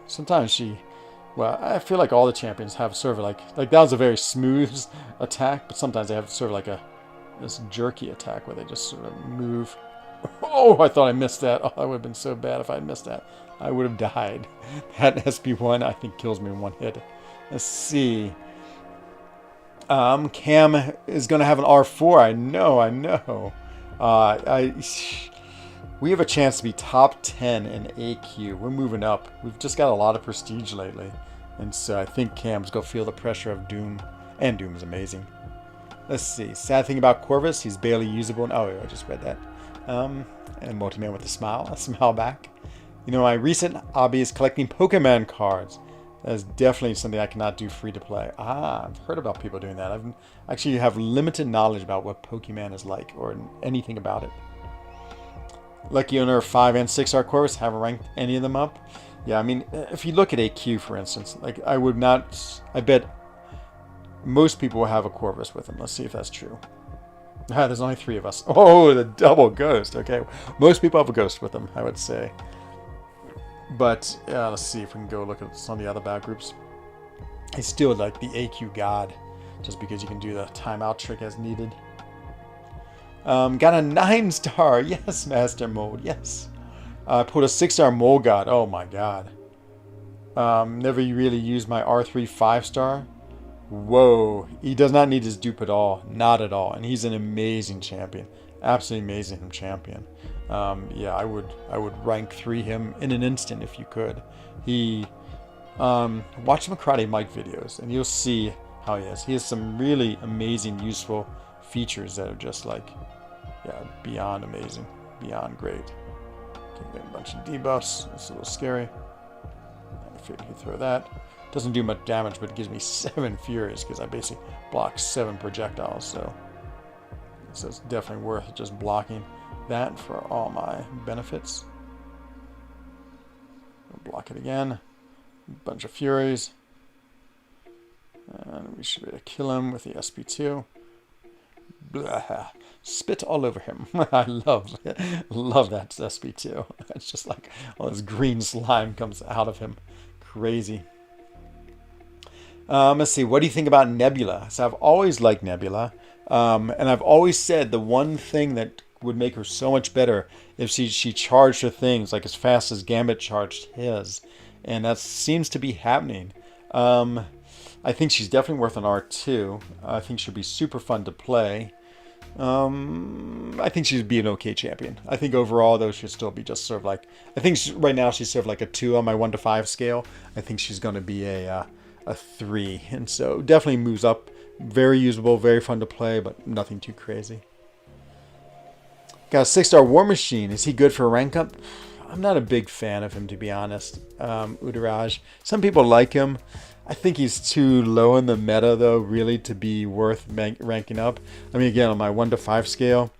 Sometimes well, I feel like all the champions have sort of like that was a very smooth attack, but sometimes they have sort of like this jerky attack where they just sort of move. Oh, I thought I missed that. Oh, that would have been so bad if I had missed that. I would have died. That SP1, I think, kills me in 1 hit. Let's see. Cam is going to have an R4. I know. We have a chance to be top 10 in AQ. We're moving up. We've just got a lot of prestige lately. And so I think Cam's going to feel the pressure of Doom. And Doom is amazing. Let's see. Sad thing about Corvus, he's barely usable. Oh, I just read that. And Multi-Man with a smile back. You know, my recent hobby is collecting Pokemon cards. That is definitely something I cannot do free to play. Ah, I've heard about people doing that. I've actually have limited knowledge about what Pokemon is like or anything about it. Lucky owner of 5 and 6 star Corvus, haven't ranked any of them up. Yeah, I mean, if you look at AQ, for instance, like I would not, I bet most people will have a Corvus with them. Let's see if that's true. Ah, there's only 3 of us. Oh, the double ghost. Okay, most people have a ghost with them, I would say. But let's see if we can go look at some of the other battle groups. He's still like the AQ god, just because you can do the timeout trick as needed. Got a 9 star. Yes, Master Mold. Yes. Put a 6 star Mole God. Oh my god. Never really used my R3 5 star. Whoa. He does not need his dupe at all. Not at all. And he's an amazing champion. Absolutely amazing champion. Yeah, I would rank 3 him in an instant if you could. He watch some Karate Mike videos and you'll see how he is. He has some really amazing, useful features that are just like, yeah, beyond amazing, beyond great. Okay, got a bunch of debuffs. That's a little scary. I figured you could throw that. Doesn't do much damage, but it gives me 7 Furies because I basically block 7 projectiles. So it's definitely worth just blocking that for all my benefits. Block it again. Bunch of Furies. And we should be able to kill him with the SP2. Blah. Spit all over him. I love that SP2. It's just like all this green slime comes out of him. Crazy. Let's see. What do you think about Nebula? So I've always liked Nebula. And I've always said the one thing that would make her so much better if she charged her things like as fast as Gambit charged his. And that seems to be happening. I think she's definitely worth an R2. I think she'd be super fun to play. I think she'd be an okay champion. I think overall, though, she'd still be just sort of like... I think right now she's sort of like a 2 on my 1 to 5 scale. I think she's going to be a 3. And so definitely moves up. Very usable, very fun to play, but nothing too crazy. Got a 6 star War Machine. Is he good for a rank up? I'm not a big fan of him, to be honest. Udaraj. Some people like him. I think he's too low in the meta, though, really, to be worth ranking up. I mean, again, on my 1 to 5 scale,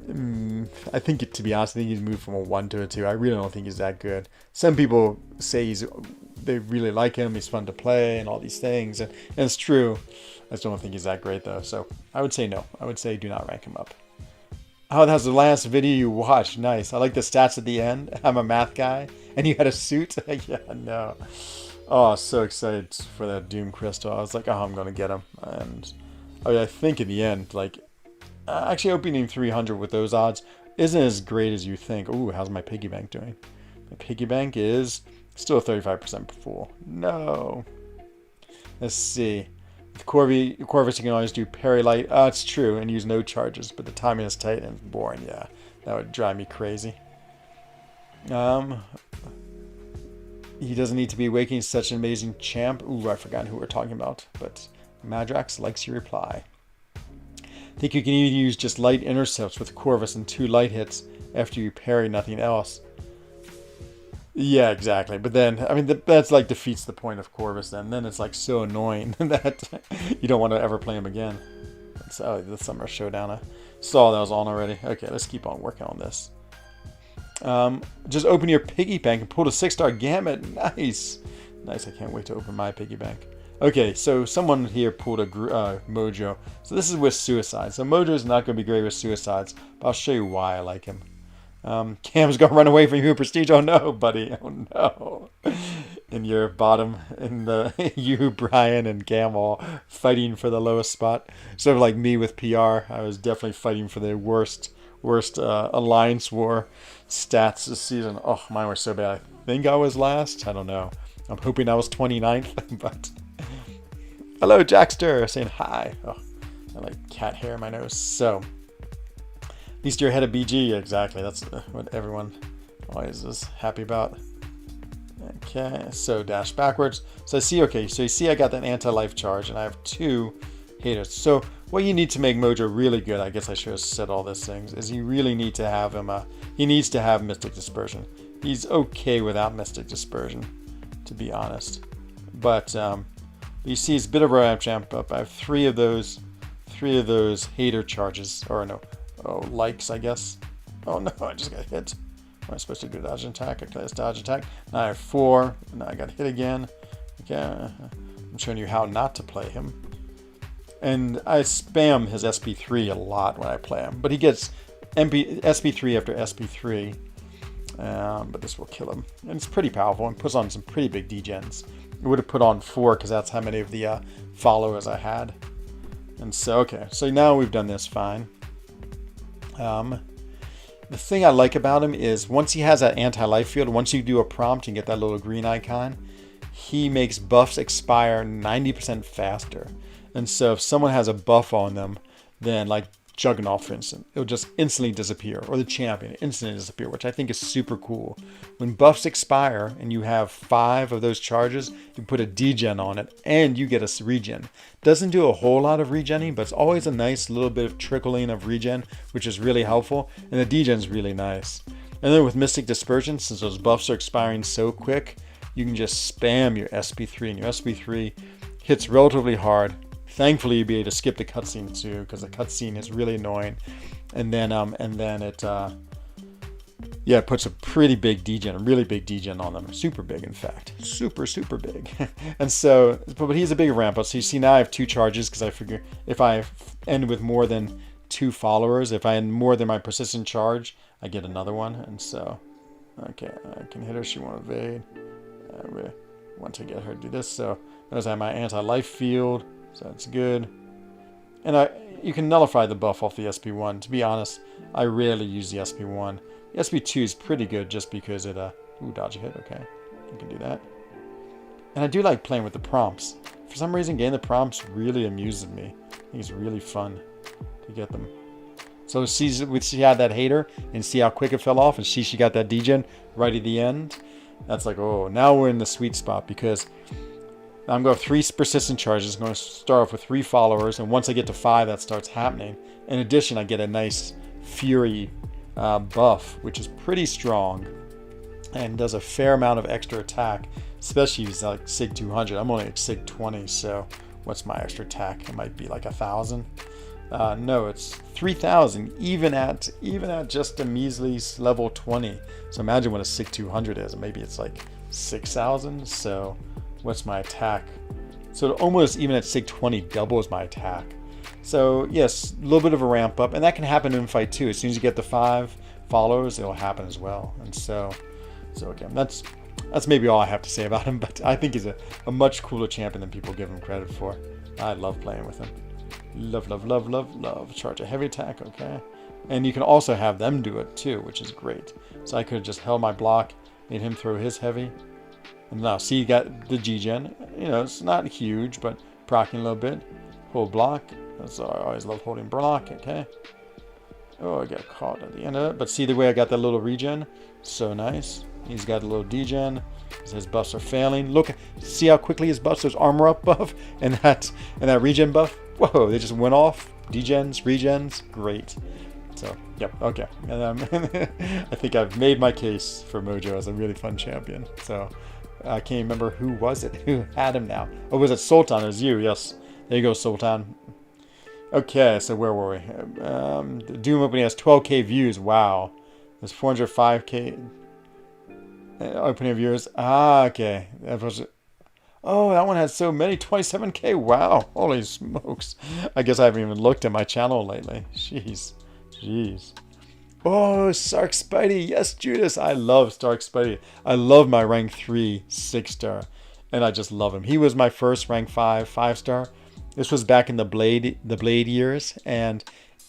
I think, to be honest, I think he's moved from a 1 to a 2. I really don't think he's that good. Some people say they really like him, he's fun to play, and all these things. And it's true. I just don't think he's that great, though. So I would say no. I would say do not rank him up. Oh, that was the last video you watched. Nice. I like the stats at the end. I'm a math guy. And you had a suit? Yeah, no. Oh, so excited for that Doom Crystal. I was like, oh, I'm going to get him. And I think in the end, like, actually opening 300 with those odds isn't as great as you think. Ooh, how's my piggy bank doing? My piggy bank is still 35% full. No. Let's see. With Corvus, you can always do parry light. It's true, and use no charges, but the timing is tight and boring. Yeah, that would drive me crazy. He doesn't need to be awakening such an amazing champ. Ooh, I forgot who we're talking about, but Madrax likes your reply. I think you can even use just light intercepts with Corvus and 2 light hits after you parry nothing else. Yeah, exactly. But then, I mean, that's like defeats the point of Corvus then. Then it's like so annoying that you don't want to ever play him again. So, the Summer Showdown. I saw that was on already. Okay, let's keep on working on this. Just open your piggy bank and pull a 6 star Gambit. Nice. Nice, I can't wait to open my piggy bank. Okay, so someone here pulled a Mojo. So this is with Suicide. So Mojo is not going to be great with Suicides, but I'll show you why I like him. Cam's going to run away from you, Prestige. Oh no, buddy. Oh no. In your bottom, in the you, Brian, and Cam all fighting for the lowest spot. Sort of like me with PR. I was definitely fighting for the worst Alliance War stats this season. Oh, mine were so bad. I think I was last. I don't know. I'm hoping I was 29th, but... Hello, Jackster, saying hi. Oh, I like cat hair in my nose. So, at least you're ahead of BG. Exactly. That's what everyone always is happy about. Okay, so dash backwards. So I see, okay, so you see I got that anti-life charge, and I have 2 haters. So what you need to make Mojo really good, I guess I should have said all these things, is you really need to have him, he needs to have Mystic Dispersion. He's okay without Mystic Dispersion, to be honest. But you see, it's a bit of a ramp up. I have three of those hater charges, or no, likes, I guess. Oh no, I just got hit. Am I supposed to do dodge and attack? Okay, let's dodge attack. Now I have 4. Now I got hit again. Okay, I'm showing you how not to play him. And I spam his SP3 a lot when I play him, but he gets SP3 after SP3. But this will kill him. And it's pretty powerful and puts on some pretty big degens. It would have put on 4 because that's how many of the followers I had. And so, okay, so now we've done this fine. The thing I like about him is once he has that anti-life field, once you do a prompt and get that little green icon, he makes buffs expire 90% faster. And so if someone has a buff on them, then like Juggernaut, for instance, it'll just instantly disappear, or the champion instantly disappear, which I think is super cool. When buffs expire and you have 5 of those charges, you put a degen on it and you get a regen. Doesn't do a whole lot of regenning, but it's always a nice little bit of trickling of regen, which is really helpful, and the degen's really nice. And then with Mystic Dispersion, since those buffs are expiring so quick, you can just spam your SP3, and your SP3 hits relatively hard. Thankfully, you'll be able to skip the cutscene too, because the cutscene is really annoying. And then it puts a pretty big degen, a really big degen on them, super big, in fact, super big. And so, but he's a big ramp up. So you see now I have 2 charges because I figure if I end with more than 2 followers, if I end more than my persistent charge, I get another one. And so, okay, I can hit her. She won't evade. I really want to get her to do this. So notice I have my anti-life field. So that's good. And you can nullify the buff off the SP1. To be honest, I rarely use the SP1. The SP2 is pretty good just because it, dodge a hit, okay. You can do that. And I do like playing with the prompts. For some reason, getting the prompts really amuses me. I think it's really fun to get them. So see how that hater and see how quick it fell off, and see she got that degen right at the end. That's like, oh, now we're in the sweet spot because I'm going to have 3 persistent charges. I'm going to start off with 3 followers, and once I get to 5, that starts happening. In addition, I get a nice Fury buff, which is pretty strong and does a fair amount of extra attack, especially if it's like Sig 200. I'm only at Sig 20, so what's my extra attack? It might be like 1,000. No, it's 3,000, even at just a measly level 20. So imagine what a Sig 200 is. Maybe it's like 6,000. So what's my attack? So almost even at Sig 20 doubles my attack. So yes, a little bit of a ramp up, and that can happen in fight too. As soon as you get the 5 followers, it'll happen as well. And so again, that's maybe all I have to say about him. But I think he's a much cooler champion than people give him credit for. I love playing with him. Love. Charge a heavy attack, okay. And you can also have them do it too, which is great. So I could have just held my block, made him throw his heavy. And now, see, you got the G-Gen. You know, it's not huge, but proccing a little bit. Hold block. That's, I always love holding block, okay. Oh, I got caught at the end of it. But see the way I got that little regen? So nice. He's got a little degen. His buffs are failing. Look, see how quickly his buffs, those armor up buff, and that regen buff. Whoa, they just went off. Degens, regens, great. So, yep, okay. And I think I've made my case for Mojo as a really fun champion. So, I can't remember who was it who had him now. Oh, was it Sultan? It was you, yes. There you go, Sultan. Okay, so where were we? The Doom opening has 12k views. Wow. There's 405k opening viewers. Ah, okay. That was it. Oh, that one has so many, 27k. Wow, holy smokes. I guess I haven't even looked at my channel lately. Jeez. Oh, Stark Spidey. Yes, Judas. I love Stark Spidey. I love my rank 3 6-star. And I just love him. He was my first rank 5 5-star. This was back in the Blade years. And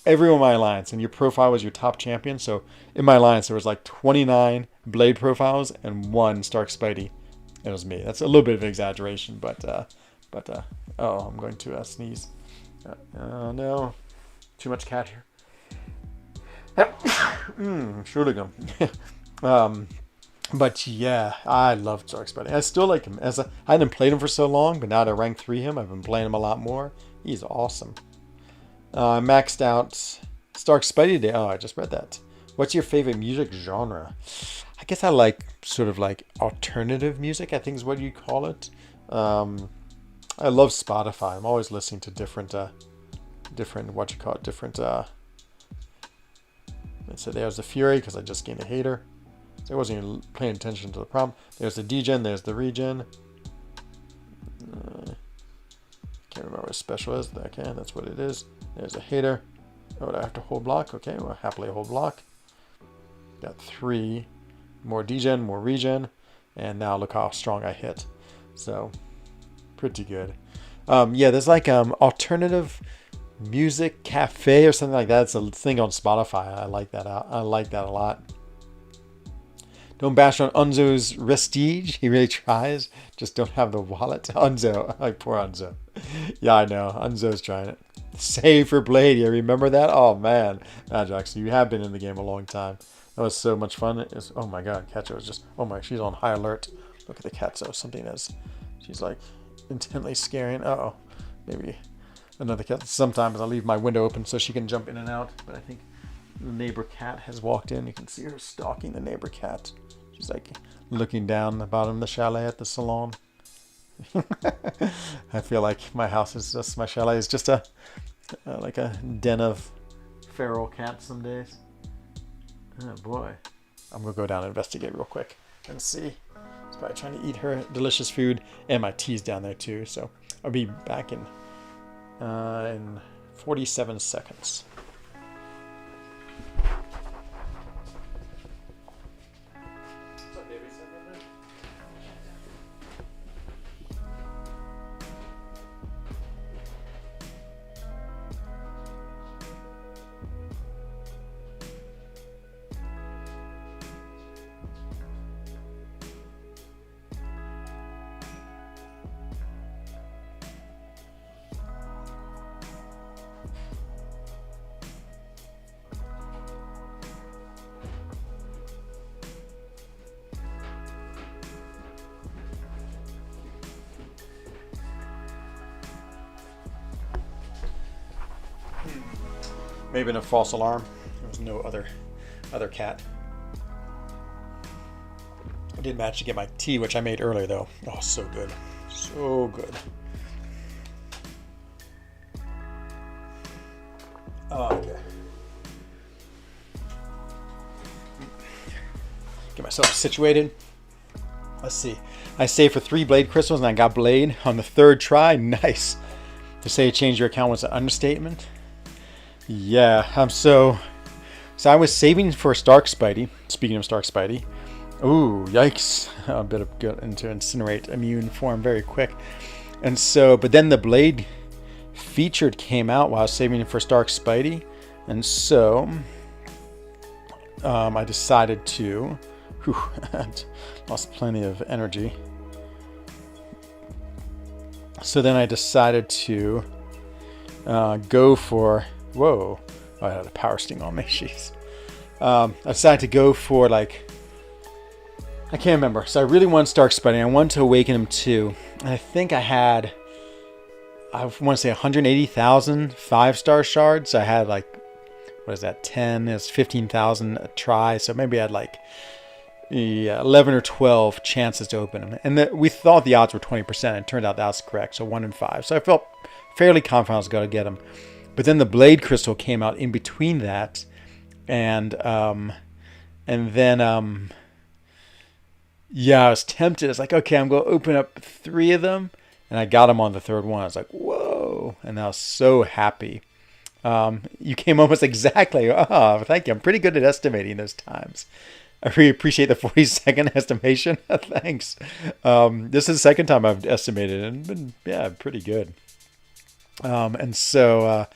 everyone in my alliance, and your profile was your top champion. So in my alliance, there was like 29 Blade profiles and 1 Stark Spidey. It was me. That's a little bit of an exaggeration, but oh, I'm going to sneeze. Oh no, too much cat here. Entschuldigung. But yeah, I love Stark Spidey. I still like him. I hadn't played him for so long, but now that I rank 3 him, I've been playing him a lot more. He's awesome. Maxed out Stark Spidey Day. Oh, I just read that. What's your favorite music genre? I guess I like sort of like alternative music, I think is what you call it. I love Spotify. I'm always listening to different so there's the Fury because I just gained a hater. So I wasn't even paying attention to the problem. There's the degen, there's the regen. Can't remember what special is. Okay, that's what it is. There's a hater. Oh, I have to hold block. Okay, well, happily hold block. Got 3 more degen, more regen, and now look how strong I hit. So pretty good. Yeah, there's like alternative music cafe or something like that. It's a thing on Spotify. I like that out. I like that a lot. Don't bash on Unzo's prestige. He really tries. Just don't have the wallet. Unzo. Like poor Unzo. Yeah, I know. Unzo's trying it. Save for Blade. You remember that? Oh, man. Ajax, you have been in the game a long time. That was so much fun. Oh, my God. Katso is just... Oh, my. She's on high alert. Look at the Katso. Something that's... She's, like, intently scaring. Uh-oh. Maybe another cat. Sometimes I leave my window open so she can jump in and out. But I think the neighbor cat has walked in. You can see her stalking the neighbor cat. She's like looking down the bottom of the chalet at the salon. I feel like my house is just, my chalet is just like a den of feral cats some days. Oh boy. I'm gonna go down and investigate real quick and see. She's probably trying to eat her delicious food, and my tea's down there too. So I'll be back in 47 seconds. Maybe in a false alarm. There was no other cat. I did manage to get my tea, which I made earlier though. Oh, so good. So good. Oh, okay. Get myself situated. Let's see. I saved for 3 blade crystals and I got blade on the 3rd try. Nice. To say change your account was an understatement. Yeah, so I was saving for Stark Spidey. Speaking of Stark Spidey. Ooh, yikes. A bit of get into Incinerate immune form very quick. And so, but then the Blade featured came out while I was saving for Stark Spidey. And so, I decided to... Whew, lost plenty of energy. So then I decided to go for... Whoa. Oh, I had a power sting on me. Jeez. I decided to go for, like... I can't remember. So I really wanted Stark Spidey. I wanted to awaken him too. And I think I had... I want to say 180,000 5-star shards. I had like... What is that? 10. It's 15,000 a try. So maybe I had like... Yeah, 11 or 12 chances to open him. And we thought the odds were 20%. And it turned out that was correct. So 1 in 5. So I felt fairly confident I was going to get him. But then the Blade Crystal came out in between that. And then... yeah, I was tempted. I was like, okay, I'm going to open up 3 of them. And I got them on the 3rd one. I was like, whoa. And I was so happy. You came almost exactly. Oh, thank you. I'm pretty good at estimating those times. I really appreciate the 40-second estimation. Thanks. This is the second time I've estimated and been, yeah, pretty good. And so,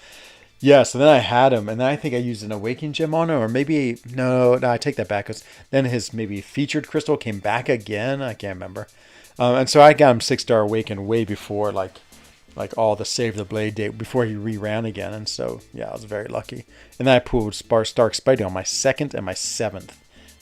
yeah, so then I had him, and then I think I used an Awakening Gem on him, or maybe, no, I take that back, because then his maybe featured crystal came back again. I can't remember. And so I got him 6-star Awakened way before, like all the Save the Blade date, before he re-ran again. And so, yeah, I was very lucky. And then I pulled Stark Spidey on my 2nd and my 7th.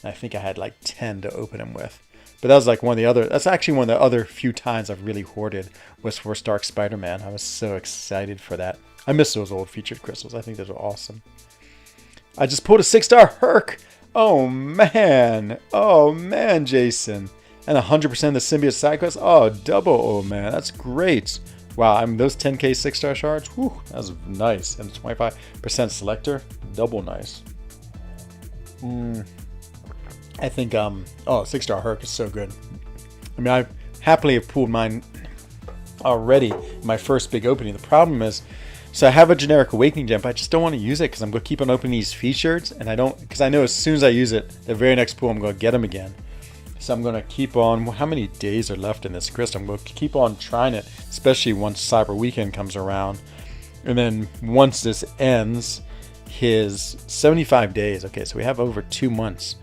And I think I had like 10 to open him with. But that was like one of the other, that's actually one of the other few times I've really hoarded was for Stark Spider-Man. I was so excited for that. I miss those old featured crystals. I think those are awesome. I just pulled a 6-star Herc. Oh man, Jason. And 100% of the symbiote side quests. Oh, double. Oh, man. That's great. Wow. I mean, those 10k 6-star shards. Whew. That's nice. And 25% selector. Double nice. I think, oh, 6-star Herc is so good. I mean, I happily have pulled mine already. My first big opening. The problem is, so I have a generic Awakening Gem, but I just don't want to use it because I'm going to keep on opening these features. And I don't, because I know as soon as I use it, the very next pull, I'm going to get them again. So I'm going to keep on, how many days are left in this crystal? I'm going to keep on trying it, especially once Cyber Weekend comes around. And then once this ends, his 75 days. Okay, so we have over 2 months.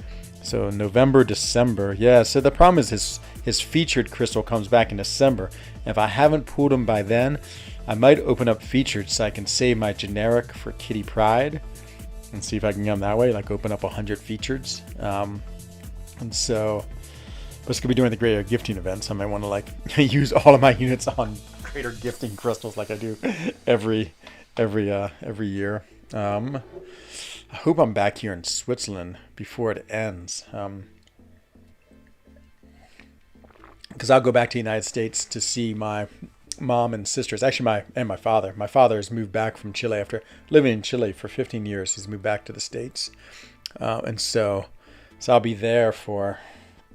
So November, December. Yeah, so the problem is his featured crystal comes back in December. And if I haven't pulled him by then, I might open up featured so I can save my generic for Kitty Pride and see if I can get them that way, like open up 100 features. And so, but it's going to be during the Greater Gifting event, so I might want to like use all of my units on Greater Gifting crystals like I do every year. I hope I'm back here in Switzerland before it ends. Because I'll go back to the United States to see my mom and sisters. Actually, my father. My father has moved back from Chile after living in Chile for 15 years. He's moved back to the States. And so I'll be there for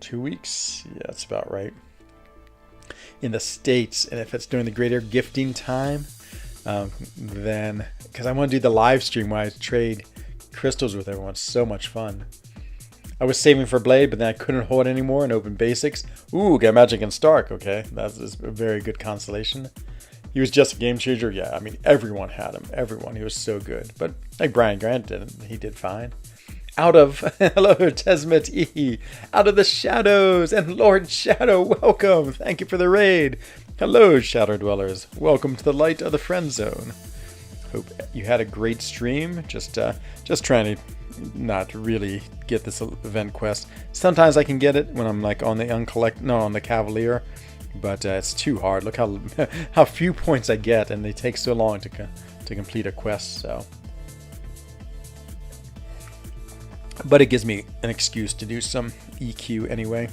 2 weeks. Yeah, that's about right. In the States. And if it's during the Greater Gifting time, then, because I want to do the live stream where I trade crystals with everyone. It's so much fun. I was saving for Blade, but then I couldn't hold it anymore and open basics. Ooh, got Magic and Stark. Okay, that's a very good constellation. He was just a game changer. Yeah, I mean, everyone had him. Everyone. He was so good. But like Brian Grant didn't. He did fine. Out of, hello, Tesmet E. Out of the shadows. And Lord Shadow, welcome. Thank you for the raid. Hello, Shadow Dwellers. Welcome to the light of the friend zone. Hope you had a great stream. Just trying to not really get this event quest. Sometimes I can get it when I'm like on the on the Cavalier, but it's too hard. Look how few points I get, and they take so long to complete a quest. So, but it gives me an excuse to do some EQ anyway.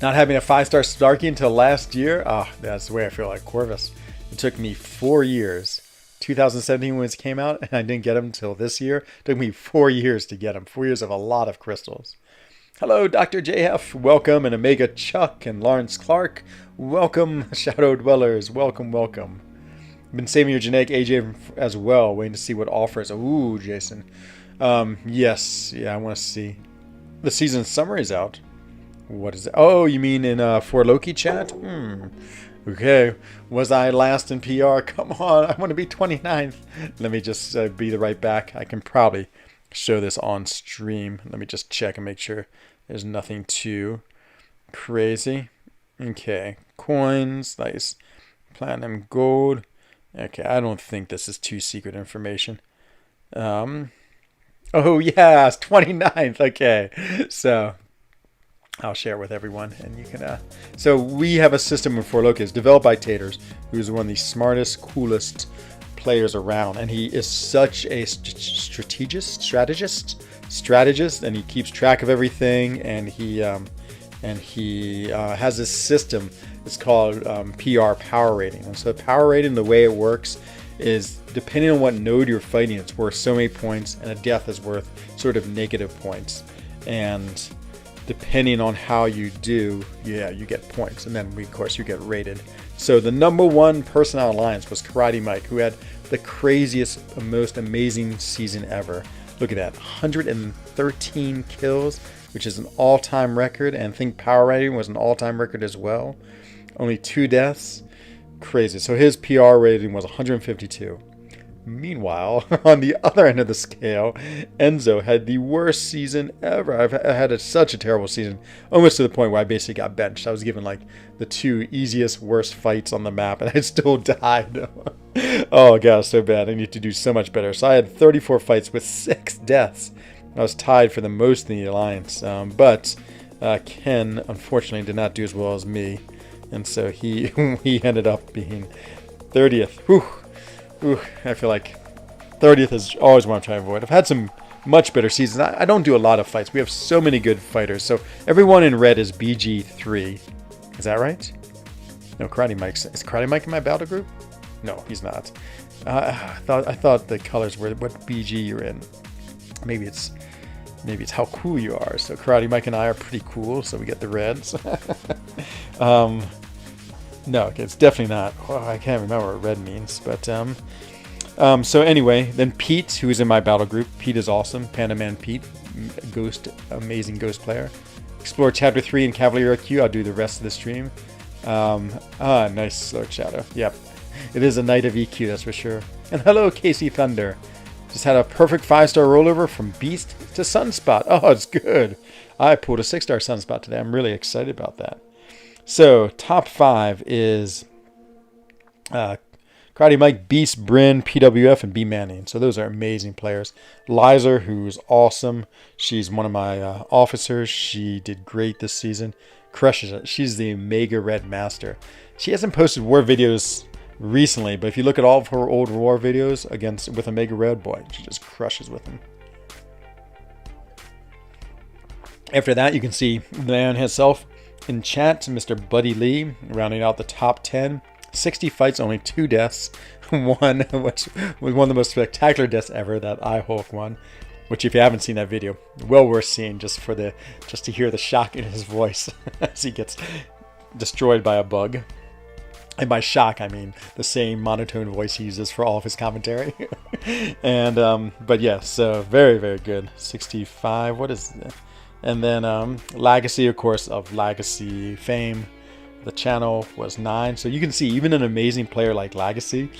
Not having a 5-star Starkey until last year. That's the way I feel like Corvus. It took me 4 years. 2017 when it came out, and I didn't get them until this year. It took me 4 years to get them. 4 years of a lot of crystals. Hello, Dr. JF. Welcome. And Omega Chuck and Lawrence Clark. Welcome, Shadow Dwellers. Welcome, welcome. I've been saving your genetic AJ as well, waiting to see what offers. Ooh, Jason. Yes. Yeah, I want to see. The season summary's out. What is it? Oh, you mean in For Loki chat? Okay, was I last in PR? Come on, I want to be 29th. Let me just be right back. I can probably show this on stream. Let me just check and make sure there's nothing too crazy. Okay, coins, nice. Platinum, gold. Okay, I don't think this is too secret information. Oh yeah, it's 29th. Okay, so I'll share it with everyone, and you can. So we have a system in For Loki. It's developed by Taters, who's one of the smartest, coolest players around, and he is such a strategist, and he keeps track of everything, and he has this system. It's called PR power rating, and so power rating, the way it works is depending on what node you're fighting, it's worth so many points, and a death is worth sort of negative points, and depending on how you do, yeah, you get points, and then of course you get rated. So the number one person on Alliance was Karate Mike, who had the craziest, most amazing season ever. Look at that, 113 kills, which is an all-time record, and I think power rating was an all-time record as well. Only 2 deaths, crazy. So his PR rating was 152. Meanwhile, on the other end of the scale, Enzo had the worst season ever. I've had such a terrible season, almost to the point where I basically got benched. I was given like the 2 easiest, worst fights on the map, and I still died. Oh god, so bad. I need to do so much better. So I had 34 fights with 6 deaths. I was tied for the most in the Alliance, but Ken, unfortunately, did not do as well as me, and so he ended up being 30th. Whew. Ooh, I feel like 30th is always what I'm trying to avoid. I've had some much better seasons. I don't do a lot of fights. We have so many good fighters. So everyone in red is BG3. Is that right? No, Karate Mike's. Is Karate Mike in my battle group? No, he's not. I thought the colors were what BG you're in. Maybe it's how cool you are. So Karate Mike and I are pretty cool, so we get the reds. No, okay, it's definitely not. Oh, I can't remember what red means, but so anyway, then Pete, who's in my battle group. Pete is awesome. Panda Man Pete, amazing ghost player. Explore Chapter 3 in Cavalier IQ. I'll do the rest of the stream. Nice Lord Shadow. Yep, it is a night of EQ, that's for sure. And hello, Casey Thunder. Just had a perfect 5-star rollover from Beast to Sunspot. Oh, it's good. I pulled a 6-star Sunspot today. I'm really excited about that. So, top 5 is Karate Mike, Beast, Bryn, PWF, and B Manning. So those are amazing players. Lizer, who's awesome. She's one of my officers. She did great this season. Crushes it. She's the Omega Red Master. She hasn't posted war videos recently, but if you look at all of her old war videos with Omega Red, boy, she just crushes with them. After that, you can see the man himself in chat, Mr. Buddy Lee, rounding out the top 10. 60 fights, only 2 deaths. One, which was one of the most spectacular deaths ever, that I-Hulk one. Which, if you haven't seen that video, well worth seeing just to hear the shock in his voice as he gets destroyed by a bug. And by shock, I mean the same monotone voice he uses for all of his commentary. And but yes, so very, very good. 65. What is that? And then Legacy, of course, of Legacy fame. The channel was 9. So you can see, even an amazing player like Legacy,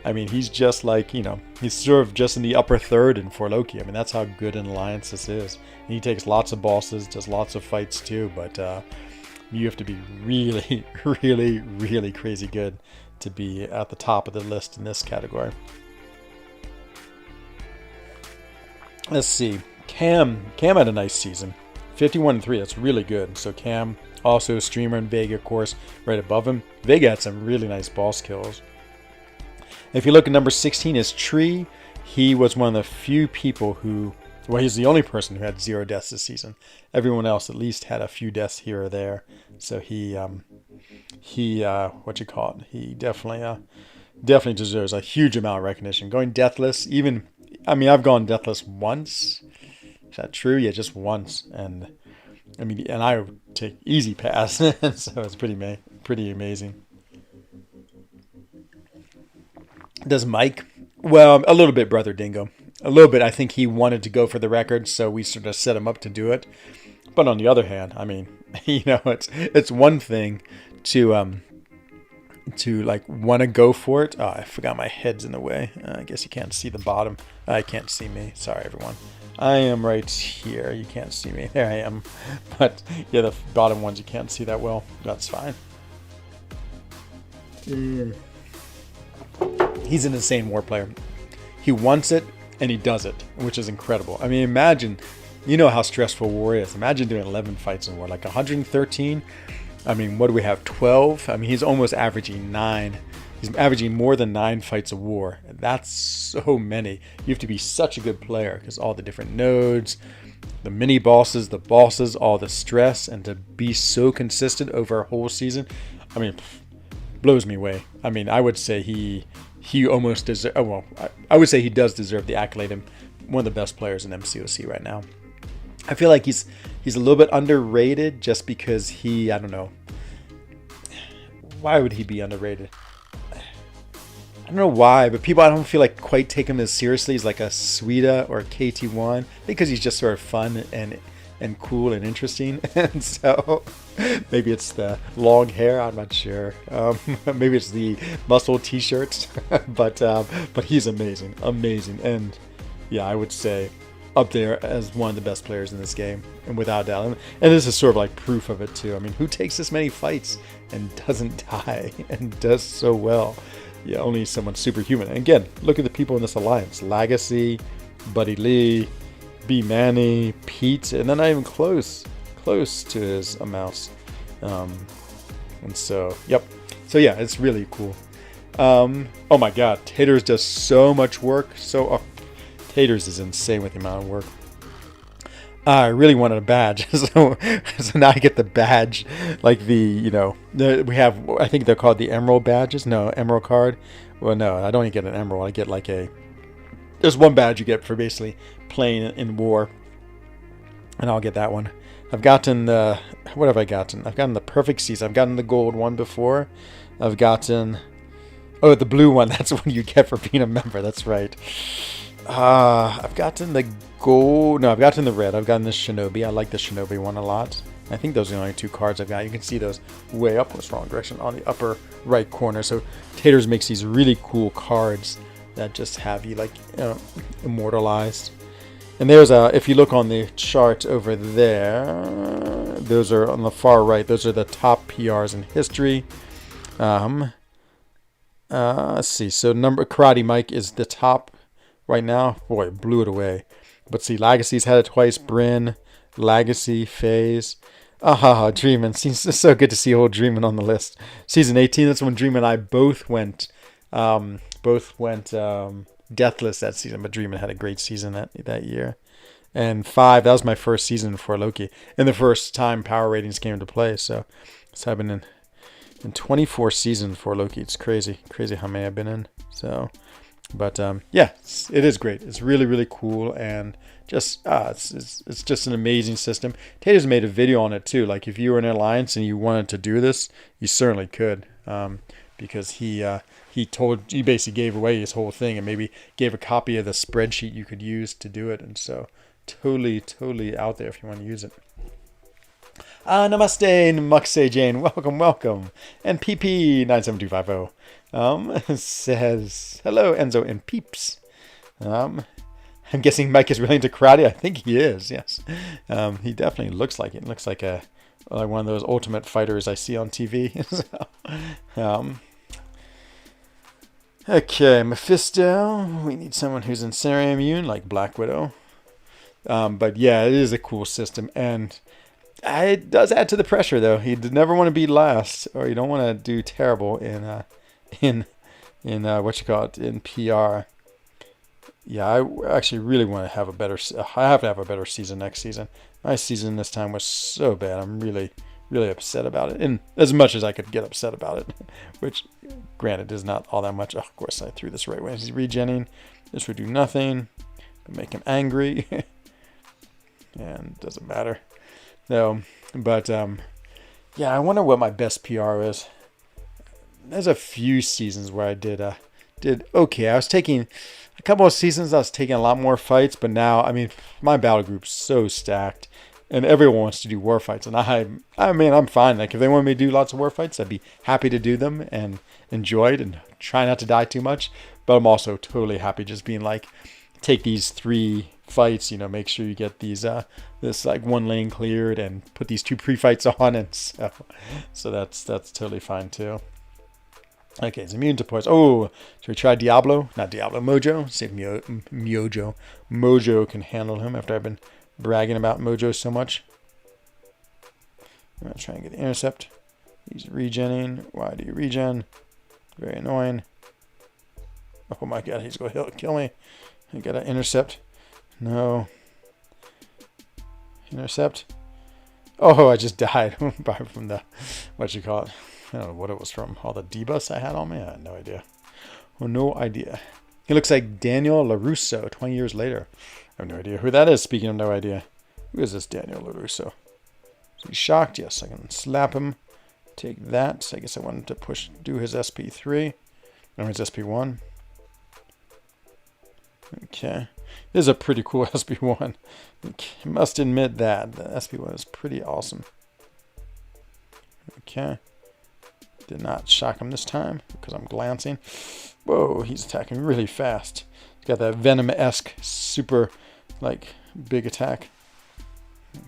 I mean, he's just like, you know, he's sort of just in the upper third in For Loki. I mean, that's how good an alliance this is. And he takes lots of bosses, does lots of fights too, but you have to be really, really, really crazy good to be at the top of the list in this category. Let's see. Cam had a nice season. 51-3, that's really good. So Cam, also a streamer, in Vega, of course, right above him. Vega had some really nice boss kills. If you look at number 16 is Tree. He was one of the few people who, well, he's the only person who had 0 deaths this season. Everyone else at least had a few deaths here or there. So he definitely deserves a huge amount of recognition. Going deathless, even, I mean, I've gone deathless once. Is that true? Yeah, just once. And I mean, and I would take easy pass. So it's pretty amazing. Does Mike? Well, a little bit, Brother Dingo. A little bit. I think he wanted to go for the record, so we sort of set him up to do it. But on the other hand, I mean, you know, it's one thing to like want to go for it. Oh, I forgot my head's in the way. I guess you can't see the bottom. I can't see me. Sorry, everyone. I am right here. You can't see me. There I am. But yeah, the bottom ones you can't see that well. That's fine. He's an insane war player. He wants it and he does it, which is incredible. I mean, imagine, you know how stressful war is. Imagine doing 11 fights in war, like 113. I mean, what do we have? 12? I mean, he's almost averaging 9. He's averaging more than 9 fights of war. That's so many. You have to be such a good player because all the different nodes, the mini bosses, the bosses, all the stress, and to be so consistent over a whole season. I mean, blows me away. I mean, I would say he almost deserves. Oh, well, I would say he does deserve the accolade. Him one of the best players in MCOC right now. I feel like he's a little bit underrated just because I don't know. Why would he be underrated? I don't know why, but I don't feel like quite take him as seriously as like a Suida or a KT1 because he's just sort of fun and cool and interesting. And so maybe it's the long hair, I'm not sure. Maybe it's the muscle t-shirts, but he's amazing. And yeah, I would say up there as one of the best players in this game, and without doubt. And this is sort of like proof of it too. I mean, who takes this many fights and doesn't die and does so well? Yeah, only someone superhuman. And again, look at the people in this alliance. Legacy, Buddy Lee, B Manny, Pete, and then not even close to his amounts. And so, yep. So yeah, it's really cool. Oh my God, Taters does so much work. Taters is insane with the amount of work. I really wanted a badge, so now I get the badge, like we have, I think they're called the Emerald badges. No, Emerald card. Well, no, I don't even get an Emerald. I get like there's one badge you get for basically playing in war, and I'll get that one. I've gotten what have I gotten? I've gotten the perfect season. I've gotten the gold one before. I've gotten, oh, the blue one. That's what you get for being a member. That's right. I've gotten the gold. No, I've gotten the red. I've gotten the Shinobi. I like the Shinobi one a lot. I think those are the only 2 cards I've got. You can see those way up in the wrong direction on the upper right corner. So Taters makes these really cool cards that just have you like immortalized. And there's if you look on the chart over there, those are on the far right. Those are the top PRs in history. Let's see. So Karate Mike is the top right now. Boy, blew it away. But see, Legacy's had it twice. Bryn, Legacy, FaZe. Dreamin'. Seems so good to see old Dreamin' on the list. Season 18, that's when Dreamin' and I both went deathless that season. But Dreamin' had a great season that year. And 5, that was my first season for Loki. And the first time power ratings came into play. So I've been in 24 seasons for Loki. It's crazy. Crazy how many I've been in. So... But yeah, it is great. It's really, really cool, and just it's just an amazing system. Taters made a video on it too. Like if you were in an alliance and you wanted to do this, you certainly could, because he basically gave away his whole thing and maybe gave a copy of the spreadsheet you could use to do it. And so totally out there if you want to use it. Namaste, Muxay Jane. Welcome. And PP97250. Says, hello, Enzo and peeps. I'm guessing Mike is really into karate. I think he is, yes. He definitely looks like it. Looks like one of those ultimate fighters I see on TV. Okay, Mephisto. We need someone who's incendiary immune, like Black Widow. But yeah, it is a cool system, and it does add to the pressure, though. You never want to be last, or you don't want to do terrible in in PR. Yeah, I actually really want to have a better. I have to have a better season next season. My season this time was so bad. I'm really upset about it, and as much as I could get upset about it, which, granted, is not all that much. Oh, of course, I threw this right when he's regenning. This would do nothing but make him angry, and it doesn't matter. No, but yeah, I wonder what my best PR is. There's a few seasons where I did okay. I was taking a couple of seasons. I was taking a lot more fights, but now, I mean, my battle group's so stacked, and everyone wants to do war fights, and I mean, I'm fine. Like if they want me to do lots of war fights, I'd be happy to do them and enjoy it and try not to die too much. But I'm also totally happy just being like, take these 3 fights, make sure you get these this like 1 lane cleared and put these 2 pre-fights on, and so that's totally fine too. Okay, it's immune to poison. Oh, should we try Diablo? Not Diablo, Mojo. See if Mojo can handle him after I've been bragging about Mojo so much. I'm going to try and get the intercept. He's regenning. Why do you regen? Very annoying. Oh my god, he's going to kill me. I got to intercept. No. Intercept. Oh, I just died from the, I don't know what it was from. All the debuffs I had on me? I had no idea. Oh, no idea. He looks like Daniel LaRusso 20 years later. I have no idea who that is, speaking of no idea. Who is this Daniel LaRusso? Is he shocked? Yes, I can slap him. Take that. I guess I wanted to do his SP3. No, his SP1. Okay. This is a pretty cool SP1. I must admit that. The SP1 is pretty awesome. Okay. Did not shock him this time because I'm glancing. Whoa, he's attacking really fast. He's got that Venom-esque super, big attack.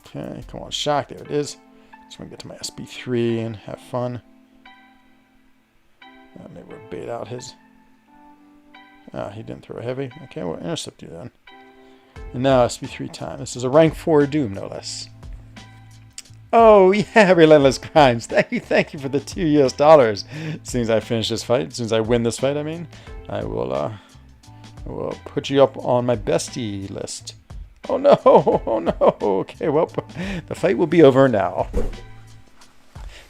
Okay, come on, shock. There it is. Just want to get to my SB3 and have fun. Maybe we'll bait out his... he didn't throw a heavy. Okay, we'll intercept you then. And now SB3 time. This is a rank 4 Doom, no less. Oh, yeah, Relentless Crimes. Thank you for the $2 US. As soon as I finish this fight, as soon as I win this fight, I will We'll put you up on my bestie list. Oh no, oh no. Okay, well, the fight will be over now.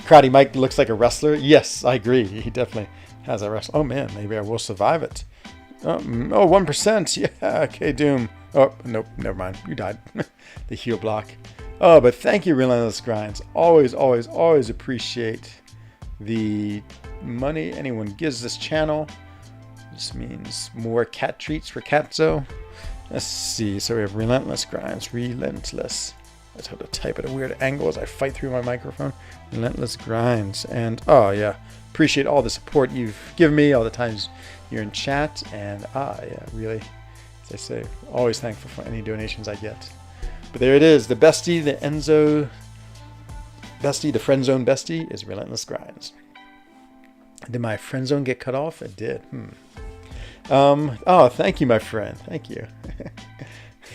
Karate Mike looks like a wrestler. Yes, I agree. He definitely has a wrestler. Oh man, maybe I will survive it. Oh, 1%. Yeah, okay, Doom. Oh, nope, never mind. You died. The heal block. Oh, but thank you, Relentless Grinds. Always, always, always appreciate the money anyone gives this channel. This means more cat treats for Katzo. Let's see. So we have Relentless Grinds. Relentless. Let's have to type at a weird angle as I fight through my microphone. Relentless Grinds. And, oh, yeah. Appreciate all the support you've given me, all the times you're in chat. And, yeah, really, as I say, always thankful for any donations I get. But there it is. The bestie, the Enzo bestie, the friend zone bestie is Relentless Grinds. Did my friend zone get cut off? It did. Oh, thank you, my friend. Thank you.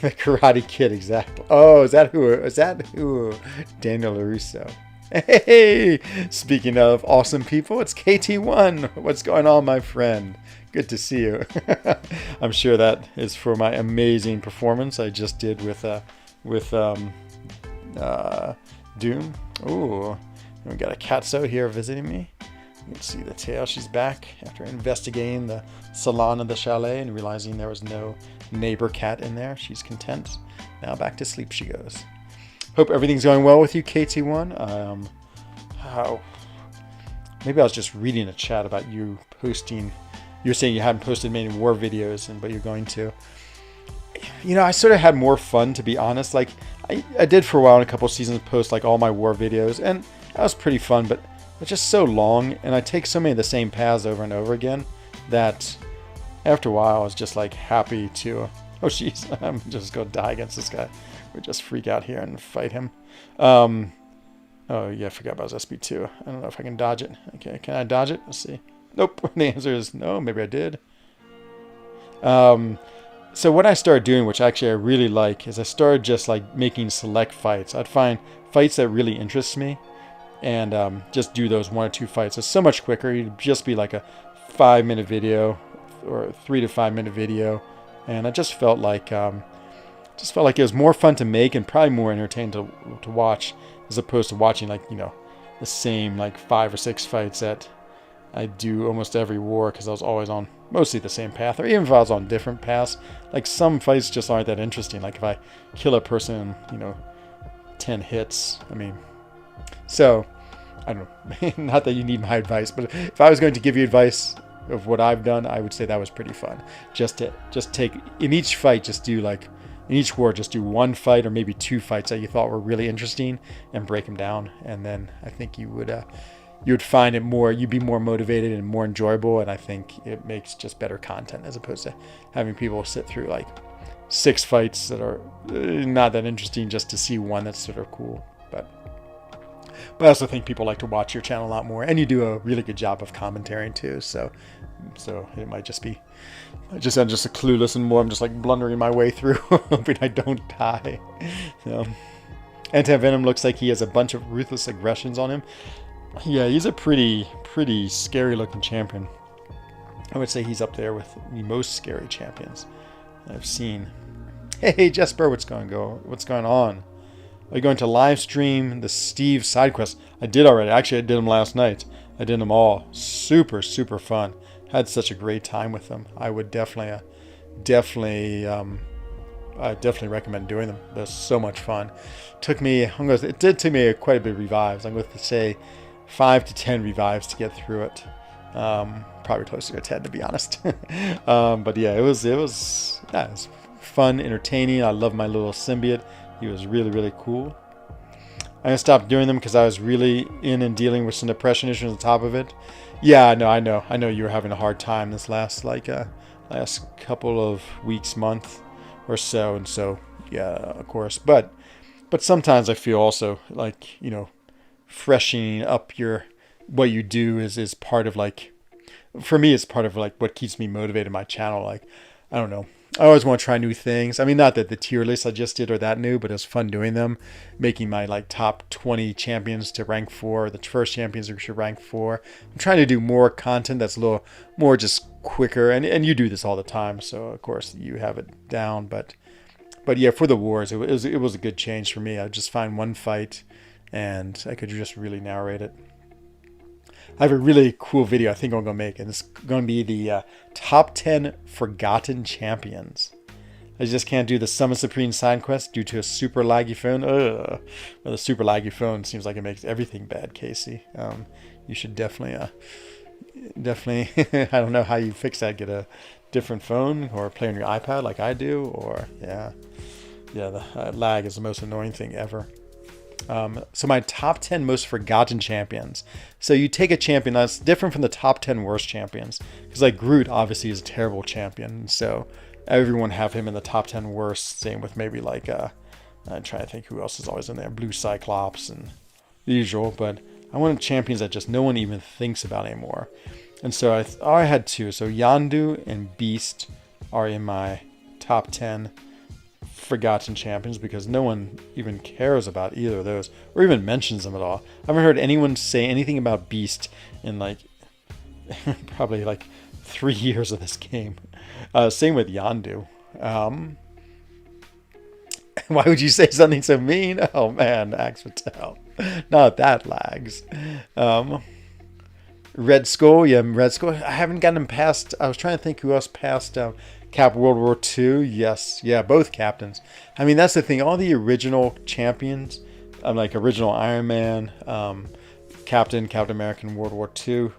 The Karate Kid, exactly. Oh, is that who? Daniel LaRusso. Hey, speaking of awesome people, it's KT1. What's going on, my friend? Good to see you. I'm sure that is for my amazing performance I just did with Doom. Ooh, we got a Katzo here visiting me. You can see the tail. She's back after investigating the salon of the chalet and realizing there was no neighbor cat in there. She's content. Now back to sleep she goes. Hope everything's going well with you, KT1. Maybe I was just reading a chat about you posting. You're saying you hadn't posted many war videos, but you're going to. You know, I sort of had more fun, to be honest. Like, I did for a while in a couple seasons post like all my war videos, and that was pretty fun, but it's just so long, and I take so many of the same paths over and over again that after a while I was just like happy to, oh jeez, I'm just going to die against this guy. We just freak out here and fight him. Oh yeah, I forgot about his SB2. I don't know if I can dodge it. Okay, can I dodge it? Let's see. Nope, the answer is no, maybe I did. So what I started doing, which actually I really like, is I started just like making select fights. I'd find fights that really interest me and just do those 1 or 2 fights. It's so much quicker. It'd just be like a 5-minute video or a 3 to 5 minute video. And I just felt like it was more fun to make and probably more entertaining to watch as opposed to watching like, you know, the same like 5 or 6 fights that I do almost every war because I was always on mostly the same path, or even if I was on different paths. Like some fights just aren't that interesting. Like if I kill a person in, you know, 10 hits, I mean, so I don't know, not that you need my advice, but if I was going to give you advice of what I've done, I would say that was pretty fun. Just take in each fight, just do like in each war, just do 1 fight or maybe 2 fights that you thought were really interesting and break them down, and then I think you would find it more, you'd be more motivated and more enjoyable, and I think it makes just better content as opposed to having people sit through like 6 fights that are not that interesting just to see one that's sort of cool. But I also think people like to watch your channel a lot more, and you do a really good job of commentating too, so it might just be, I'm just a clueless and more, I'm just like blundering my way through, hoping I don't die. So, Anti-Venom looks like he has a bunch of ruthless aggressions on him. Yeah, he's a pretty scary looking champion. I would say he's up there with the most scary champions I've seen. Hey Jesper, what's going on? Are you going to live stream the Steve side quest? I did already. Actually, I did them last night. I did them all. Super fun. Had such a great time with them. I would definitely recommend doing them. They're so much fun. It did take me quite a bit of revives. I'm going to say 5 to 10 revives to get through it. Probably closer to 10 to be honest. But yeah, it was fun, entertaining. I love my little symbiote. He was really cool. I stopped doing them because I was really in and dealing with some depression issues on top of it. Yeah, no, I know you were having a hard time this last couple of weeks, month or so, and so yeah, of course. But sometimes I feel also like, you know, freshening up what you do is part of like, for me, it's part of like what keeps me motivated in my channel. Like I don't know. I always want to try new things. I mean, not that the tier list I just did are that new, but it was fun doing them, making my like top 20 champions to rank 4, the first champions to rank 4. I'm trying to do more content that's a little more just quicker, and you do this all the time, so of course you have it down. But yeah, for the wars, it was a good change for me. I just find one fight, and I could just really narrate it. I have a really cool video I think I'm going to make, and it's going to be the top 10 forgotten champions. I just can't do the Summon Supreme side quest due to a super laggy phone. Ugh. Well, the super laggy phone seems like it makes everything bad, Casey. You should definitely, I don't know how you fix that. Get a different phone or play on your iPad like I do, or yeah, the lag is the most annoying thing ever. So my top 10 most forgotten champions. So you take a champion that's different from the top 10 worst champions. Because like Groot obviously is a terrible champion. So everyone have him in the top 10 worst. Same with maybe like, I'm trying to think who else is always in there. Blue Cyclops and the usual. But I wanted champions that just no one even thinks about anymore. And so I had 2. So Yondu and Beast are in my top 10 forgotten champions because no one even cares about either of those or even mentions them at all. I haven't heard anyone say anything about Beast in like probably like 3 years of this game. Same with Yondu. Why would you say something so mean? Oh man, Axe Patel. Not that lags. Red Skull, yeah, Red Skull. I haven't gotten him past. I was trying to think who else passed Cap World War II. Yes, yeah, both captains. I mean, that's the thing. All the original champions, like original Iron Man, Captain American World War II,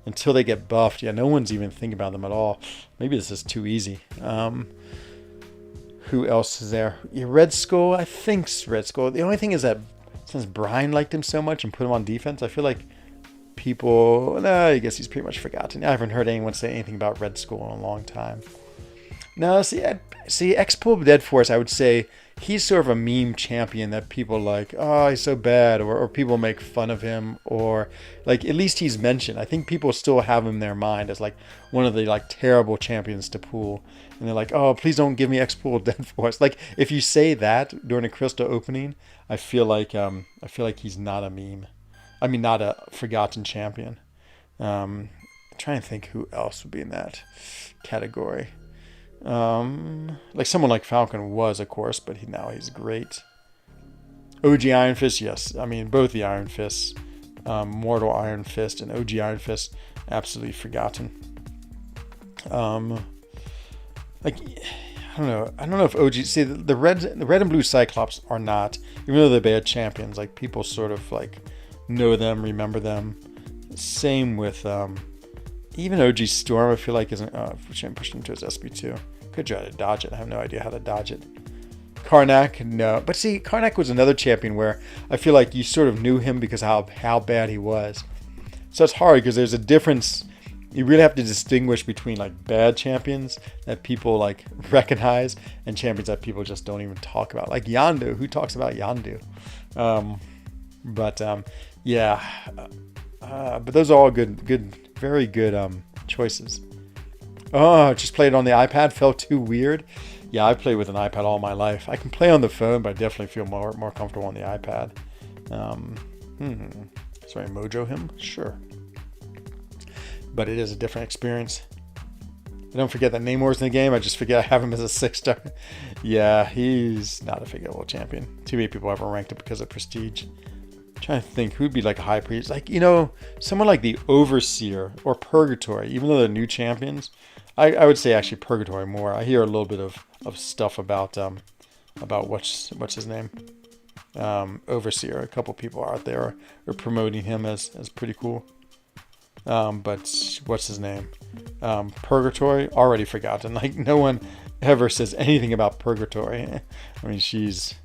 until they get buffed, yeah, no one's even thinking about them at all. Maybe this is too easy. Who else is there? Yeah, Red Skull. I think Red Skull. The only thing is that since Brian liked him so much and put him on defense, I feel like people, I guess he's pretty much forgotten. I haven't heard anyone say anything about Red Skull in a long time. No, see, X-Pull Dead Force, I would say he's sort of a meme champion that people like, oh, he's so bad, or people make fun of him, or like at least he's mentioned. I think people still have him in their mind as like one of the like terrible champions to pull, and they're like, oh, please don't give me X-Pull Dead Force. Like if you say that during a crystal opening, I feel like he's not a meme. I mean, not a forgotten champion. I'm trying to think who else would be in that category. Like someone like Falcon was, of course, but now he's great. OG Iron Fist, yes. I mean, both the Iron Fists, Mortal Iron Fist and OG Iron Fist, absolutely forgotten. Like, I don't know if OG. See, the red and blue Cyclops are not, even though they're bad champions. Like people sort of like know them, remember them. Same with even OG Storm. I feel like isn't. Pushed into his SB2. Could try to dodge it. I have no idea how to dodge it. Karnak, no. But see, Karnak was another champion where I feel like you sort of knew him because of how bad he was. So it's hard because there's a difference. You really have to distinguish between like bad champions that people like recognize and champions that people just don't even talk about. Like Yondu. Who talks about Yondu? Yeah. But those are all good, very good choices. Oh, just played on the iPad. Felt too weird. Yeah, I've played with an iPad all my life. I can play on the phone, but I definitely feel more comfortable on the iPad. Sorry, Mojo him? Sure. But it is a different experience. I don't forget that Namor's in the game. I just forget I have him as a 6-star. Yeah, he's not a forgettable champion. Too many people haven't ranked it because of prestige. I'm trying to think who'd be like a high priest. Like, someone like the Overseer or Purgatory, even though they're new champions. I would say actually Purgatory more. I hear a little bit of stuff about what's his name? Overseer. A couple people out there are promoting him as pretty cool. But what's his name? Purgatory, already forgotten. Like no one ever says anything about Purgatory. I mean, she's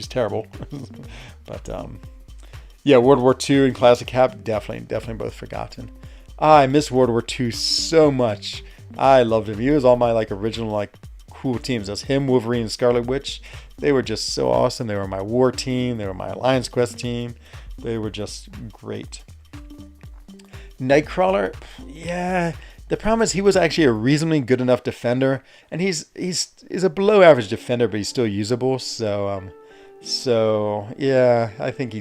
terrible. But yeah, World War II and Classic Cap, definitely both forgotten. I miss World War II so much. I loved him. He was on my like original like cool teams. That's him, Wolverine, and Scarlet Witch. They were just so awesome. They were my war team. They were my Alliance Quest team. They were just great. Nightcrawler, yeah, The problem is he was actually a reasonably good enough defender, and he's a below average defender, but he's still usable. So yeah, I think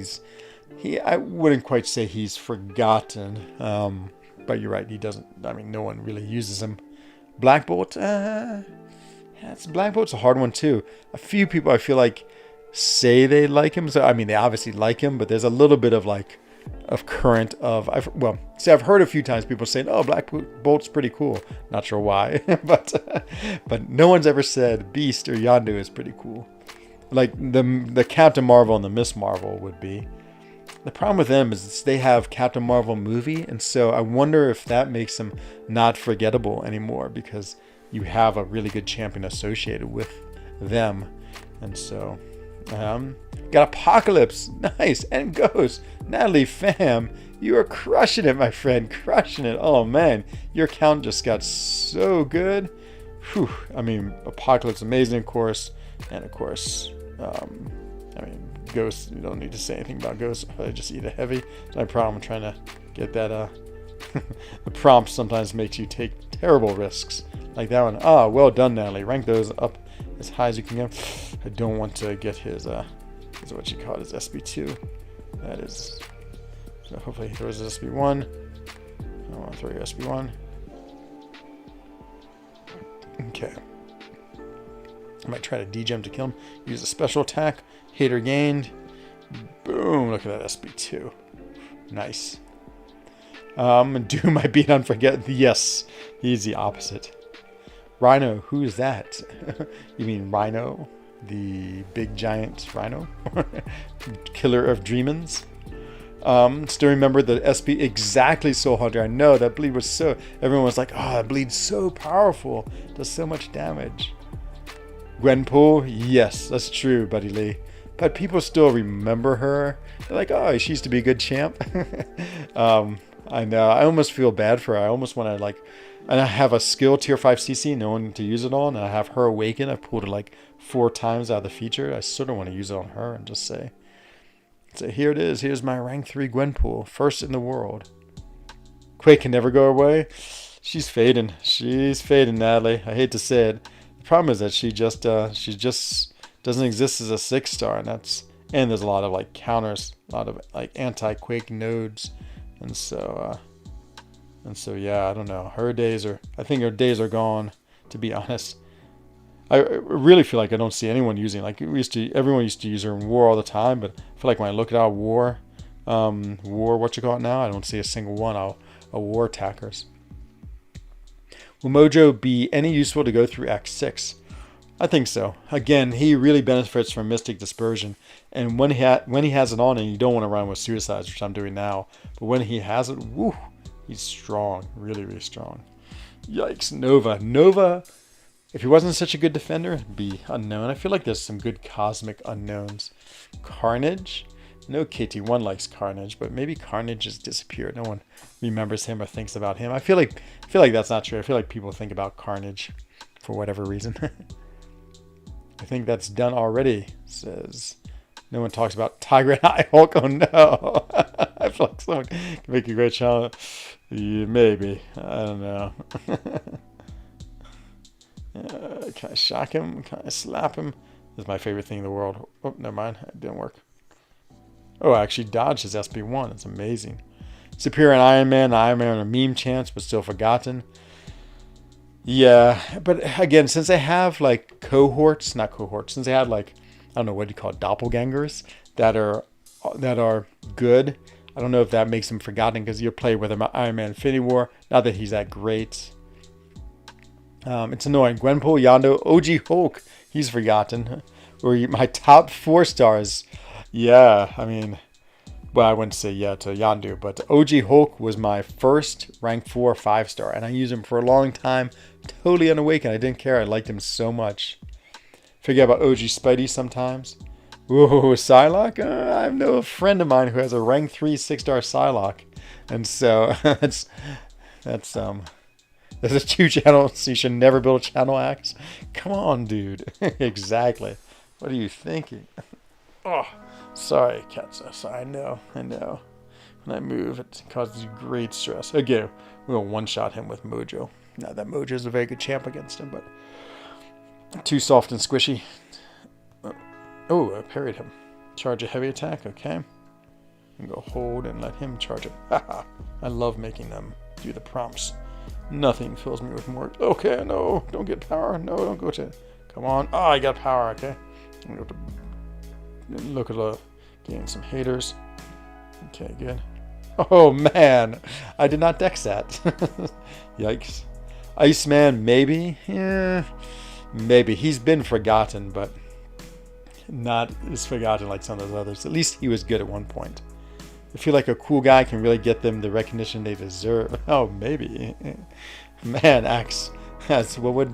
I wouldn't quite say he's forgotten. But you're right, he doesn't. I mean, no one really uses him. Black Bolt, Black Bolt's a hard one too. A few people I feel like say they like him. So I mean, they obviously like him, but there's a little bit of current of I've heard a few times people saying, "Oh, Black Bolt's pretty cool." Not sure why, but no one's ever said Beast or Yondu is pretty cool. Like the Captain Marvel and the Miss Marvel would be. The problem with them is they have Captain Marvel movie, and so I wonder if that makes them not forgettable anymore because you have a really good champion associated with them. And so got Apocalypse, nice, and Ghost. Natalie, fam, you are crushing it, my friend, crushing it. Oh man, your count just got so good. Whew. I mean, Apocalypse, amazing, of course, and of course, I mean, Ghost, you don't need to say anything about Ghost. I just eat a heavy. It's my problem trying to get that. The prompt sometimes makes you take terrible risks. Like that one. Ah, well done, Natalie. Rank those up as high as you can go. I don't want to get his, is what you call it, his SB2. That is. So hopefully he throws his SB1. I want to throw your SB1. Okay. I might try to degen to kill him. Use a special attack. Hater gained. Boom. Look at that SB2. Nice. Doom might be an unforgettable. Yes. He's the opposite. Rhino. Who's that? You mean Rhino? The big giant Rhino? Killer of Dreamins? Still remember the SB exactly Soul Hunter. I know that bleed was so. Everyone was like, oh, that bleed's so powerful. Does so much damage. Gwenpool, yes, that's true, Buddy Lee. But people still remember her. They're like, oh, she used to be a good champ. I know. I almost feel bad for her. I almost want to and I have a skill tier 5 CC, no one to use it on, and I have her awaken. I've pulled it 4 times out of the feature. I sort of want to use it on her and just say, here it is. Here's my rank 3 Gwenpool, first in the world. Quake can never go away. She's fading. She's fading, Natalie. I hate to say it. The problem is that she just doesn't exist as a 6-star, and there's a lot of counters, a lot of anti-Quake nodes, and so yeah, I don't know. I think her days are gone, to be honest. I really feel like I don't see anyone using everyone used to use her in War all the time, but I feel like when I look at our War, what you call it now, I don't see a single one of War attackers. Will Mojo be any useful to go through Act 6? I think so. Again, he really benefits from Mystic Dispersion. And when he has it on, and you don't want to run with Suicides, which I'm doing now, but when he has it, woo, he's strong. Really, really strong. Yikes, Nova. Nova, if he wasn't such a good defender, it'd be unknown. I feel like there's some good cosmic unknowns. Carnage? No KT1 likes Carnage, but maybe Carnage has disappeared. No one remembers him or thinks about him. I feel like that's not true. I feel like people think about Carnage for whatever reason. I think that's done already, says. No one talks about Tiger and I Hulk. Oh no. I feel like someone can make a great channel. Yeah, maybe. I don't know. Can I shock him? Can I slap him? This is my favorite thing in the world. Oh, never mind. It didn't work. Oh, I actually dodged his SB1. It's amazing. Superior and Iron Man. Iron Man are meme chance, but still forgotten. Yeah, but again, since they have cohorts, not cohorts, since they have I don't know what you call it, doppelgangers that are good. I don't know if that makes them forgotten because you play with him Iron Man Infinity War. Not that he's that great. It's annoying. Gwenpool, Yondu, OG Hulk. He's forgotten. Or my top 4 stars. Yeah, I mean, well, I wouldn't say yeah to Yondu, but OG Hulk was my first rank 4 5-star, and I used him for a long time, totally unawakened. I didn't care. I liked him so much. Forget about OG Spidey sometimes. Whoa, Psylocke? I know a friend of mine who has a rank 3 6-star Psylocke, and so that's a 2-channel, so you should never build a channel axe. Come on, dude. Exactly. What are you thinking? Oh. Sorry, Katsa. Sorry, I know. When I move, it causes you great stress. Okay, we'll one-shot him with Mojo. Now that Mojo is a very good champ against him, but too soft and squishy. Oh, I parried him. Charge a heavy attack, okay. And go hold and let him charge it. Haha, I love making them do the prompts. Nothing fills me with more. Okay, no, don't get power. No, don't go to. Come on. Oh, I got power, okay. I'm going to look at getting some haters. Okay, good. Oh, man. I did not dex that. Yikes. Iceman, maybe? Yeah, maybe. He's been forgotten, but not as forgotten like some of those others. At least he was good at one point. I feel like a cool guy can really get them the recognition they deserve. Oh, maybe. Man, Axe. That's, what would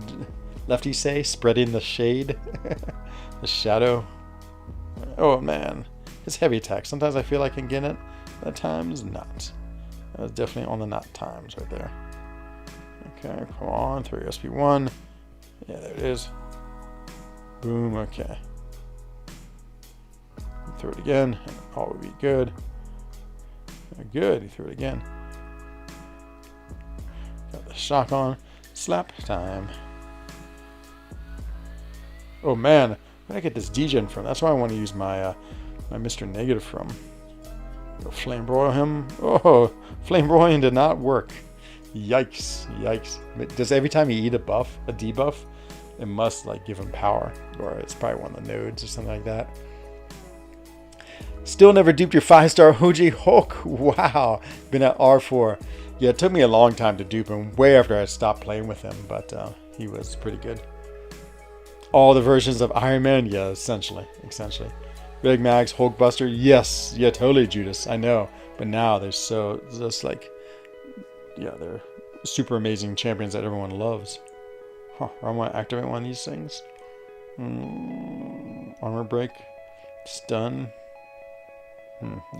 Lefty say? Spreading the shade? The shadow? Oh, man. His heavy attack. Sometimes I feel like I can get it. At times, not. That was definitely on the not times right there. Okay, come on. 3 SP1. Yeah, there it is. Boom, okay. Throw it again. All would be good. Good, he threw it again. Got the shock on. Slap time. Oh man, where did I get this degen from? That's why I want to use my my Mr. Negative from. Go flame broil him. Oh, flame broiling did not work. Yikes, yikes. Does every time you eat a debuff, it must like give him power. Or it's probably one of the nodes or something like that. Still never duped your 5-star Hoji Hulk. Wow. Been at R4. Yeah, it took me a long time to dupe him. Way after I stopped playing with him. But he was pretty good. All the versions of Iron Man? Yeah, essentially. Big Mags, Hulkbuster? Yes. Yeah, totally, Judas. I know. But now they're so just like... Yeah, they're super amazing champions that everyone loves. Huh. I want to activate one of these things. Armor break. Stun.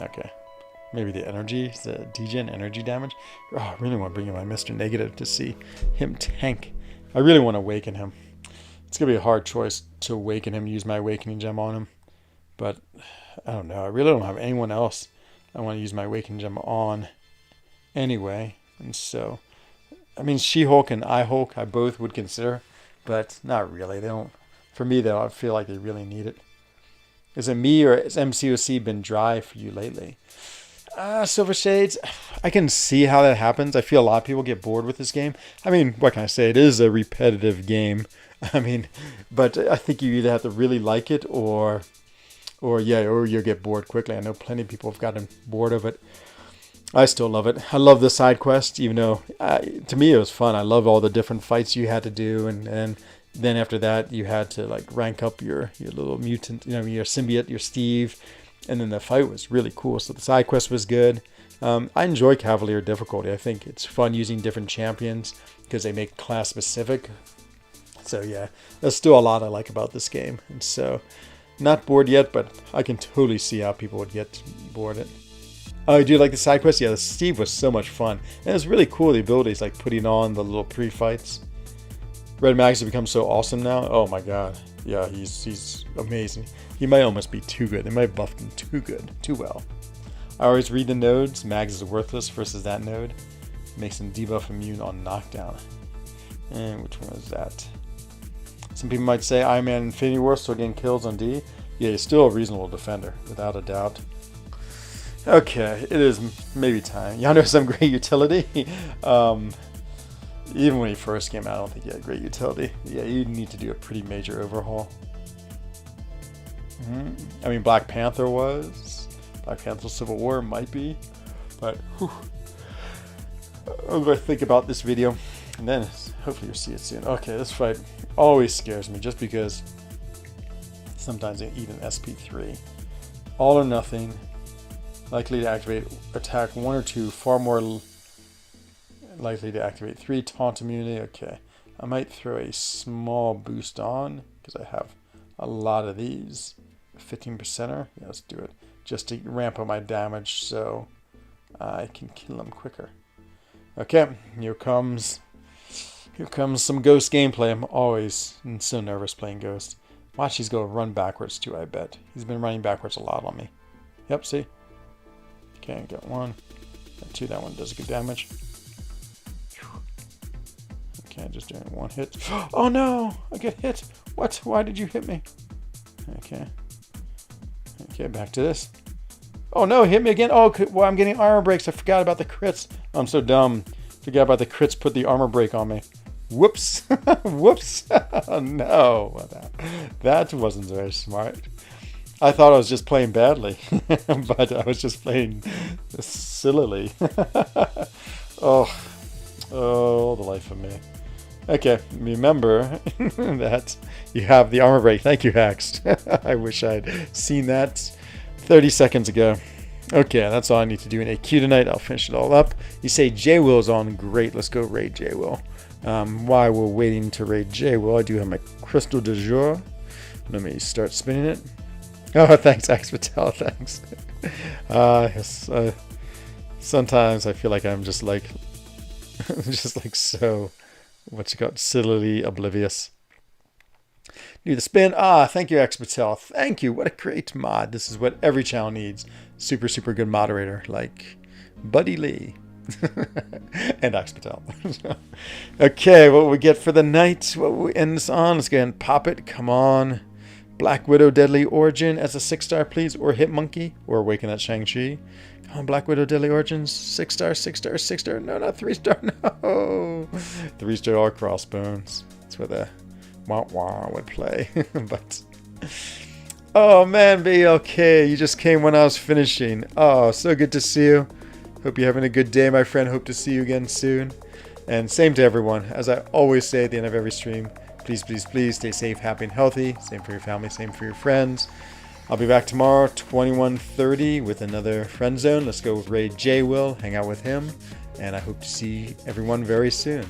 Okay. Maybe the energy, the degen energy damage. Oh, I really want to bring in my Mr. Negative to see him tank. I really want to awaken him. It's going to be a hard choice to awaken him, use my awakening gem on him. But, I don't know. I really don't have anyone else I want to use my awakening gem on anyway. And so, I mean, She-Hulk and I-Hulk, I both would consider. But not really. They don't. For me, though, I feel like they really need it. Is it me or has MCOC been dry for you lately? Silver Shades, I can see how that happens. I feel a lot of people get bored with this game. I mean, what can I say? It is a repetitive game. I mean, but I think you either have to really like it or you'll get bored quickly. I know plenty of people have gotten bored of it. I still love it. I love the side quest, even though to me it was fun. I love all the different fights you had to do, and then after that you had to like rank up your little mutant, your symbiote, your Steve, and then the fight was really cool. So the side quest was good. I enjoy Cavalier difficulty. I think it's fun using different champions because they make class specific. So yeah, there's still a lot I like about this game, and so not bored yet, but I can totally see how people would get bored at. Oh, do you like the side quest? Yeah, the Steve was so much fun, and it was really cool. The abilities like putting on the little pre-fights. Red Mags have become so awesome now. Oh my god. Yeah, he's amazing. He might almost be too good. They might buff him too well. I always read the nodes. Mags is worthless versus that node. Makes him debuff immune on knockdown. And which one is that? Some people might say Iron Man Infinity War still getting kills on D. Yeah, he's still a reasonable defender, without a doubt. Okay, it is maybe time. Yonder has some great utility. Even when he first came out, I don't think he had great utility. Yeah, you need to do a pretty major overhaul. I mean, Black Panther was. Black Panther Civil War might be. But, whew. I'm going to think about this video. And then, hopefully you'll see it soon. Okay, this fight always scares me just because sometimes they eat an SP3. All or nothing. Likely to activate attack 1 or 2. Far more likely to activate 3. Taunt immunity. Okay. I might throw a small boost on because I have a lot of these. 15%er. Yeah, let's do it. Just to ramp up my damage so I can kill them quicker. Okay. Here comes some Ghost gameplay. I'm always so nervous playing Ghost. Watch, he's going to run backwards too, I bet. He's been running backwards a lot on me. Yep, see? Okay, got one. Got two. That one does good damage. Okay, just doing one hit. Oh no! I get hit. What? Why did you hit me? Okay. Okay, back to this. Oh no, hit me again. Oh, well, I'm getting armor breaks. I forgot about the crits. Oh, I'm so dumb. Forgot about the crits. Put the armor break on me. Whoops. Whoops. Oh, no. That wasn't very smart. I thought I was just playing badly, but I was just playing sillily. Oh, the life of me. Okay, remember that you have the armor break. Thank you, Haxed. I wish I'd seen that 30 seconds ago. Okay, that's all I need to do in AQ tonight. I'll finish it all up. You say J-Will's on. Great, let's go raid J-Will. While we're waiting to raid J-Will, I do have my Crystal du Jour. Let me start spinning it. Oh, thanks, Axe Patel, thanks. Yes, sometimes I feel like I'm just like, so, what's it called, sillily oblivious. Do the spin. Thank you, Axe Patel. Thank you. What a great mod. This is what every channel needs. Super, super good moderator like Buddy Lee. And Axe Patel. Okay, what we get for the night? What we end this on? Let's go ahead and pop it. Come on. Black Widow Deadly Origin as a 6-star, please. Or Hit Monkey. Or Awaken that Shang-Chi. Come on, Black Widow Deadly Origins. 6-star, 6-star, 6-star. No, not 3-star. No. 3-star or Crossbones. That's where the wah would play. But oh man, BLK, you just came when I was finishing. Oh, so good to see you. Hope you're having a good day, my friend. Hope to see you again soon. And same to everyone. As I always say at the end of every stream, please, please, please stay safe, happy, and healthy. Same for your family, same for your friends. I'll be back tomorrow, 21:30, with another friend zone. Let's go raid J-Will, hang out with him, and I hope to see everyone very soon.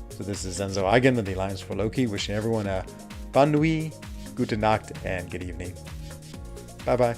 So this is Enzo Eigen of the Alliance for Loki, wishing everyone a bonne nuit, gute Nacht, and good evening. Bye-bye.